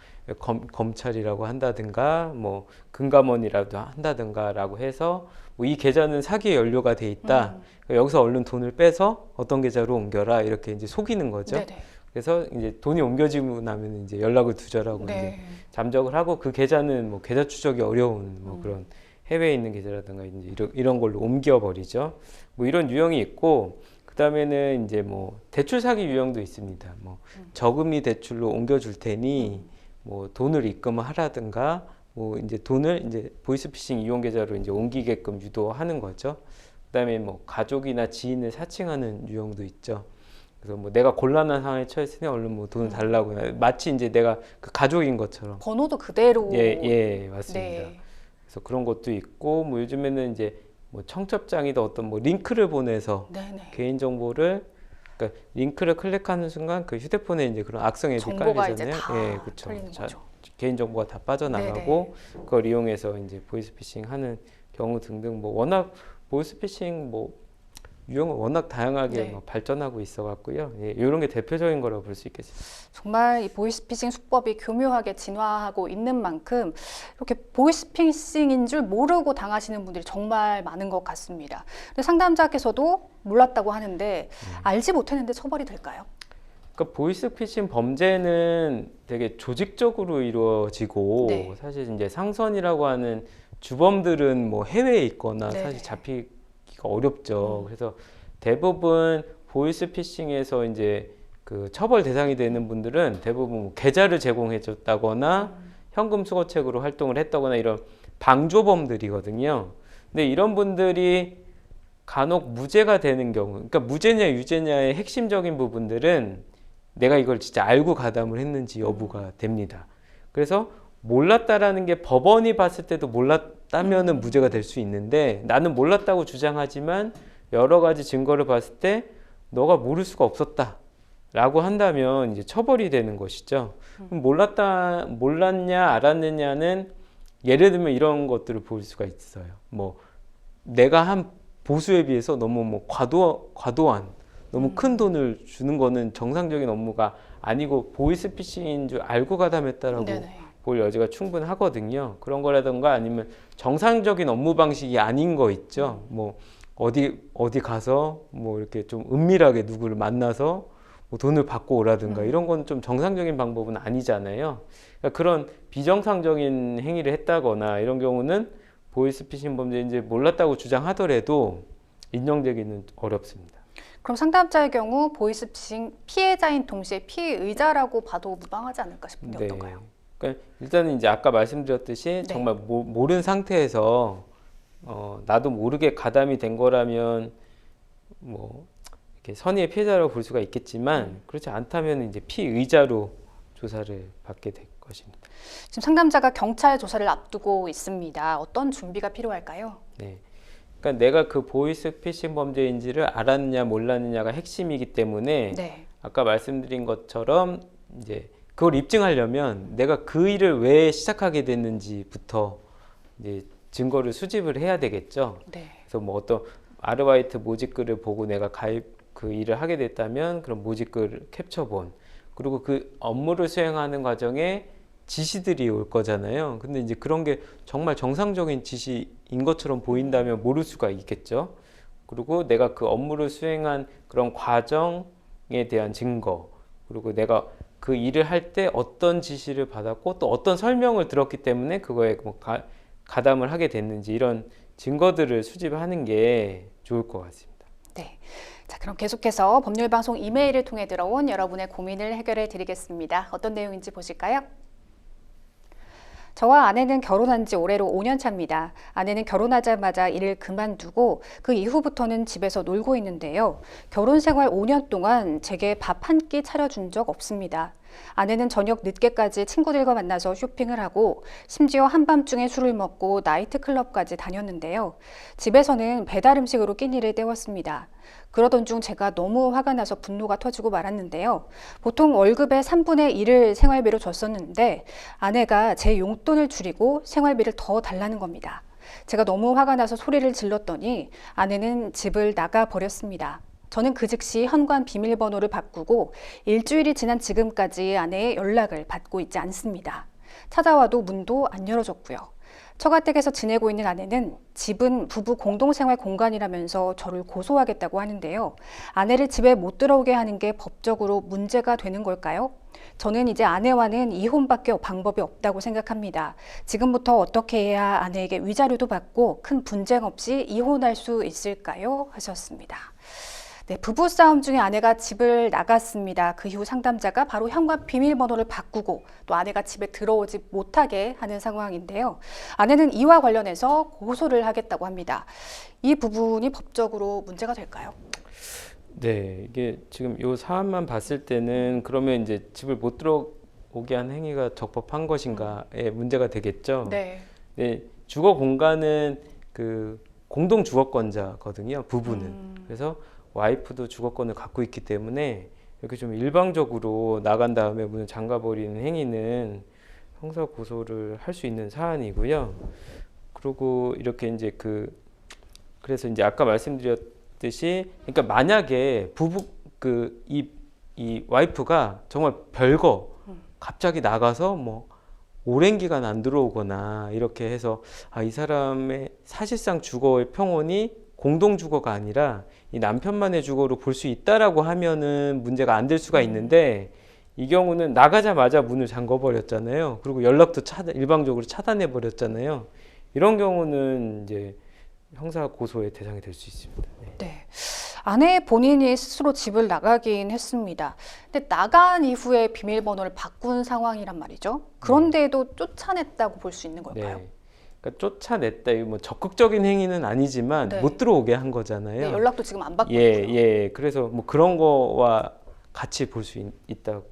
검찰이라고 한다든가, 뭐 금감원이라도 한다든가라고 해서 뭐 이 계좌는 사기의 연료가 돼 있다. 그러니까 여기서 얼른 돈을 빼서 어떤 계좌로 옮겨라 이렇게 이제 속이는 거죠. 네네. 그래서 이제 돈이 옮겨지고 나면 이제 연락을 두절하고 이제 네. 잠적을 하고 그 계좌는 뭐 계좌 추적이 어려운 뭐 그런 해외에 있는 계좌라든가 이제 이런 걸로 옮겨 버리죠. 뭐 이런 유형이 있고 그다음에는 이제 뭐 대출 사기 유형도 있습니다. 뭐 저금리 대출로 옮겨줄 테니 뭐 돈을 입금하라든가 뭐 이제 돈을 이제 보이스피싱 이용 계좌로 이제 옮기게끔 유도하는 거죠. 그다음에 뭐 가족이나 지인을 사칭하는 유형도 있죠. 그래서 뭐 내가 곤란한 상황에 처했으니 얼른 뭐 돈을 달라고 마치 이제 내가 그 가족인 것처럼. 번호도 그대로. 예, 맞습니다. 네. 그래서 그런 것도 있고 뭐 요즘에는 이제 뭐 청첩장이다 어떤 뭐 링크를 보내서 네네. 개인 정보를 그러니까 링크를 클릭하는 순간 그 휴대폰에 이제 그런 악성 앱이 정보가 이제 깔리잖아요. 다 예, 그렇죠. 털리는 거죠. 개인 정보가 다 빠져나가고 그걸 이용해서 이제 보이스피싱 하는 경우 등등 뭐 워낙 보이스피싱 뭐 유형은 워낙 다양하게 네. 뭐 발전하고 있어 갖고요. 예, 이런 게 대표적인 거라고 볼 수 있겠습니다. 정말 이 보이스피싱 수법이 교묘하게 진화하고 있는 만큼 이렇게 보이스피싱인 줄 모르고 당하시는 분들이 정말 많은 것 같습니다. 근데 상담자께서도 몰랐다고 하는데 알지 못했는데 처벌이 될까요? 그러니까 보이스피싱 범죄는 되게 조직적으로 이루어지고 네. 사실 이제 상선이라고 하는 주범들은 뭐 해외에 있거나 네네. 사실 잡히기가 어렵죠. 그래서 대부분 보이스피싱에서 이제 그 처벌 대상이 되는 분들은 대부분 뭐 계좌를 제공해 줬다거나 현금 수거책으로 활동을 했다거나 이런 방조범들이거든요. 근데 이런 분들이 간혹 무죄가 되는 경우, 그러니까 무죄냐 유죄냐의 핵심적인 부분들은 내가 이걸 진짜 알고 가담을 했는지 여부가 됩니다. 그래서 몰랐다라는 게 법원이 봤을 때도 몰랐다면은 무죄가 될 수 있는데 나는 몰랐다고 주장하지만 여러 가지 증거를 봤을 때 너가 모를 수가 없었다라고 한다면 이제 처벌이 되는 것이죠. 그럼 몰랐냐 알았느냐는 예를 들면 이런 것들을 볼 수가 있어요. 뭐 내가 한 보수에 비해서 너무 뭐 과도한 너무 큰 돈을 주는 거는 정상적인 업무가 아니고 보이스피싱인 줄 알고 가담했다라고 네네. 볼 여지가 충분하거든요. 그런 거라든가 아니면 정상적인 업무 방식이 아닌 거 있죠. 뭐 어디 가서 뭐 이렇게 좀 은밀하게 누구를 만나서 뭐 돈을 받고 오라든가 이런 건 좀 정상적인 방법은 아니잖아요. 그러니까 그런 비정상적인 행위를 했다거나 이런 경우는 보이스피싱 범죄인지 몰랐다고 주장하더라도 인정되기는 어렵습니다. 그럼 상담자의 경우 보이스피싱 피해자인 동시에 피의자라고 봐도 무방하지 않을까 싶은데 어떤가요? 그러니까 일단은 이제 아까 말씀드렸듯이 네. 정말 모르는 상태에서 나도 모르게 가담이 된 거라면 뭐 이렇게 선의의 피해자라고 볼 수가 있겠지만 그렇지 않다면 이제 피의자로 조사를 받게 될 것입니다. 지금 상담자가 경찰 조사를 앞두고 있습니다. 어떤 준비가 필요할까요? 네. 그러니까 내가 그 보이스피싱 범죄인지를 알았느냐 몰랐느냐가 핵심이기 때문에 네. 아까 말씀드린 것처럼 이제 그걸 입증하려면 내가 그 일을 왜 시작하게 됐는지부터 이제 증거를 수집을 해야 되겠죠. 네. 그래서 뭐 어떤 아르바이트 모집글을 보고 내가 그 일을 하게 됐다면 그런 모집글을 캡처본 그리고 그 업무를 수행하는 과정에 지시들이 올 거잖아요. 근데 이제 그런 게 정말 정상적인 지시인 것처럼 보인다면 모를 수가 있겠죠. 그리고 내가 그 업무를 수행한 그런 과정에 대한 증거 그리고 내가 그 일을 할 때 어떤 지시를 받았고 또 어떤 설명을 들었기 때문에 그거에 뭐 가담을 하게 됐는지 이런 증거들을 수집하는 게 좋을 것 같습니다. 네. 자, 그럼 계속해서 법률방송 이메일을 통해 들어온 여러분의 고민을 해결해 드리겠습니다. 어떤 내용인지 보실까요? 저와 아내는 결혼한 지 올해로 5년 차입니다. 아내는 결혼하자마자 일을 그만두고 그 이후부터는 집에서 놀고 있는데요. 결혼 생활 5년 동안 제게 밥 한 끼 차려준 적 없습니다. 아내는 저녁 늦게까지 친구들과 만나서 쇼핑을 하고 심지어 한밤중에 술을 먹고 나이트클럽까지 다녔는데요. 집에서는 배달 음식으로 끼니를 때웠습니다. 그러던 중 제가 너무 화가 나서 분노가 터지고 말았는데요. 보통 월급의 3분의 1을 생활비로 줬었는데 아내가 제 용돈을 줄이고 생활비를 더 달라는 겁니다. 제가 너무 화가 나서 소리를 질렀더니 아내는 집을 나가 버렸습니다. 저는 그 즉시 현관 비밀번호를 바꾸고 일주일이 지난 지금까지 아내의 연락을 받고 있지 않습니다. 찾아와도 문도 안 열어줬고요. 처가댁에서 지내고 있는 아내는 집은 부부 공동생활 공간이라면서 저를 고소하겠다고 하는데요. 아내를 집에 못 들어오게 하는 게 법적으로 문제가 되는 걸까요? 저는 이제 아내와는 이혼밖에 방법이 없다고 생각합니다. 지금부터 어떻게 해야 아내에게 위자료도 받고 큰 분쟁 없이 이혼할 수 있을까요? 하셨습니다. 네, 부부싸움 중에 아내가 집을 나갔습니다. 그 이후 상담자가 바로 현관 비밀번호를 바꾸고 또 아내가 집에 들어오지 못하게 하는 상황인데요. 아내는 이와 관련해서 고소를 하겠다고 합니다. 이 부분이 법적으로 문제가 될까요? 네, 이게 지금 요 사안만 봤을 때는 그러면 이제 집을 못 들어오게 한 행위가 적법한 것인가에 문제가 되겠죠. 네. 네, 주거 공간은 그 공동 주거권자거든요, 부부는. 그래서 와이프도 주거권을 갖고 있기 때문에 이렇게 좀 일방적으로 나간 다음에 문을 잠가버리는 행위는 형사 고소를 할 수 있는 사안이고요. 그리고 이렇게 이제 그래서 이제 아까 말씀드렸듯이, 그러니까 만약에 부부 이 와이프가 정말 별거 갑자기 나가서 뭐 오랜 기간 안 들어오거나 이렇게 해서 이 사람의 사실상 주거의 평온이 공동 주거가 아니라 이 남편만의 주거로 볼 수 있다라고 하면은 문제가 안 될 수가 있는데, 이 경우는 나가자마자 문을 잠궈 버렸잖아요. 그리고 연락도 일방적으로 차단해 버렸잖아요. 이런 경우는 이제 형사 고소의 대상이 될 수 있습니다. 네. 네. 아내 본인이 스스로 집을 나가긴 했습니다. 근데 나간 이후에 비밀번호를 바꾼 상황이란 말이죠. 그런데도 쫓아냈다고 볼 수 있는 걸까요? 네. 그러니까 쫓아냈다, 이거 뭐 적극적인 행위는 아니지만 네. 못 들어오게 한 거잖아요. 네, 연락도 지금 안 받고 예, 있고요. 예. 그래서 뭐 그런 거와 같이 볼 수 있다고.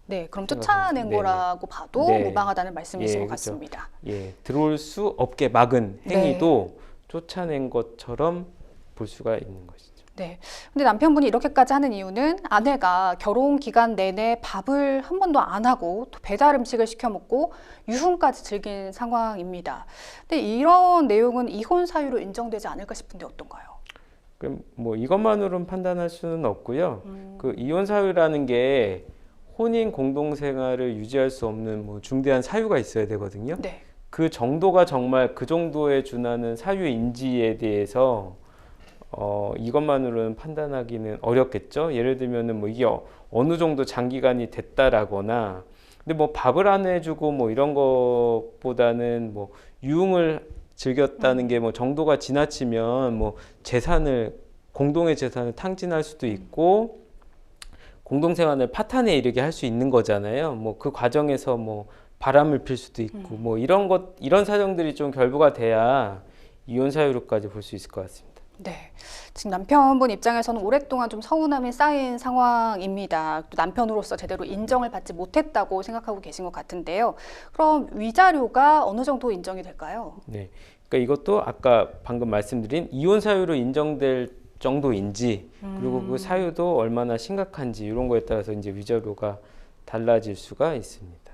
네, 그럼 생각합니다. 쫓아낸 네. 거라고 봐도 네. 무방하다는 말씀이신 예, 것 그렇죠. 같습니다. 예, 들어올 수 없게 막은 행위도 쫓아낸 것처럼 볼 수가 있는 것이죠. 네. 근데 남편분이 이렇게까지 하는 이유는 아내가 결혼 기간 내내 밥을 한 번도 안 하고 또 배달 음식을 시켜 먹고 유흥까지 즐긴 상황입니다. 근데 이런 내용은 이혼 사유로 인정되지 않을까 싶은데 어떤가요? 그럼 뭐 이것만으로는 판단할 수는 없고요. 그 이혼 사유라는 게 혼인 공동 생활을 유지할 수 없는 뭐 중대한 사유가 있어야 되거든요. 네. 그 정도가 정말 그 정도에 준하는 사유인지에 대해서 이것만으로는 판단하기는 어렵겠죠. 예를 들면은 뭐 이게 어느 정도 장기간이 됐다라거나, 근데 뭐 밥을 안 해주고 뭐 이런 것보다는 뭐 유흥을 즐겼다는 게 뭐 정도가 지나치면 뭐 공동의 재산을 탕진할 수도 있고 공동생활을 파탄에 이르게 할 수 있는 거잖아요. 뭐 그 과정에서 뭐 바람을 필 수도 있고 뭐 이런 사정들이 좀 결부가 돼야 이혼 사유로까지 볼 수 있을 것 같습니다. 네. 지금 남편분 입장에서는 오랫동안 좀 서운함이 쌓인 상황입니다. 또 남편으로서 제대로 인정을 받지 못했다고 생각하고 계신 것 같은데요. 그럼 위자료가 어느 정도 인정이 될까요? 네. 그러니까 이것도 아까 방금 말씀드린 이혼 사유로 인정될 정도인지, 그리고 그 사유도 얼마나 심각한지 이런 거에 따라서 이제 위자료가 달라질 수가 있습니다.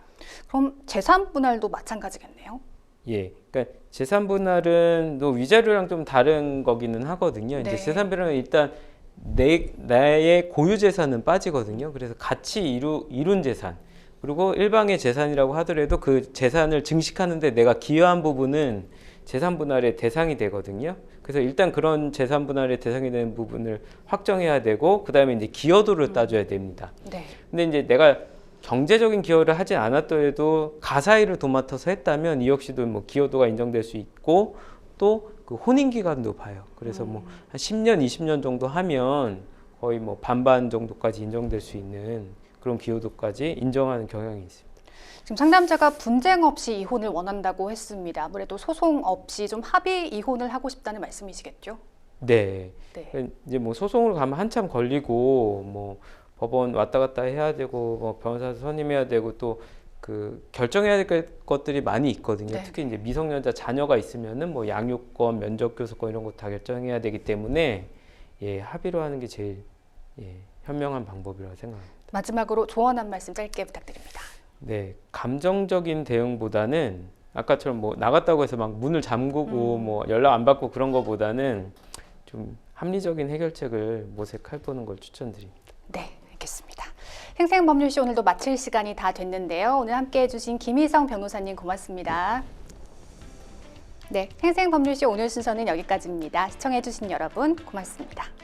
그럼 재산 분할도 마찬가지겠네요. 예, 그러니까 재산 분할은 또 위자료랑 좀 다른 거기는 하거든요. 네. 이제 재산 분할은 일단 나의 고유 재산은 빠지거든요. 그래서 같이 이룬 재산, 그리고 일방의 재산이라고 하더라도 그 재산을 증식하는데 내가 기여한 부분은 재산 분할의 대상이 되거든요. 그래서 일단 그런 재산 분할의 대상이 되는 부분을 확정해야 되고, 그 다음에 이제 기여도를 따져야 됩니다. 네. 근데 이제 내가 경제적인 기여를 하지 않았더라도 가사일을 도맡아서 했다면 이 역시도 뭐 기여도가 인정될 수 있고, 또 그 혼인 기간도 봐요. 그래서 뭐 한 10년, 20년 정도 하면 거의 뭐 반반 정도까지 인정될 수 있는 그런 기여도까지 인정하는 경향이 있습니다. 지금 상담자가 분쟁 없이 이혼을 원한다고 했습니다. 아무래도 소송 없이 좀 합의 이혼을 하고 싶다는 말씀이시겠죠? 네. 네. 이제 뭐 소송을 가면 한참 걸리고 뭐 법원 왔다 갔다 해야 되고 뭐 변호사 선임해야 되고 또 그 결정해야 될 것들이 많이 있거든요. 네. 특히 이제 미성년자 자녀가 있으면은 뭐 양육권, 면접교섭권 이런 거 다 결정해야 되기 때문에 예, 합의로 하는 게 제일 현명한 방법이라고 생각합니다. 마지막으로 조언 한 말씀 짧게 부탁드립니다. 네, 감정적인 대응보다는 아까처럼 뭐 나갔다고 해서 막 문을 잠그고 뭐 연락 안 받고 그런 거보다는 좀 합리적인 해결책을 모색해보는 걸 추천드립니다. 네, 알겠습니다. 생생법률시 오늘도 마칠 시간이 다 됐는데요. 오늘 함께 해주신 김희성 변호사님 고맙습니다. 네, 생생법률시 오늘 순서는 여기까지입니다. 시청해주신 여러분 고맙습니다.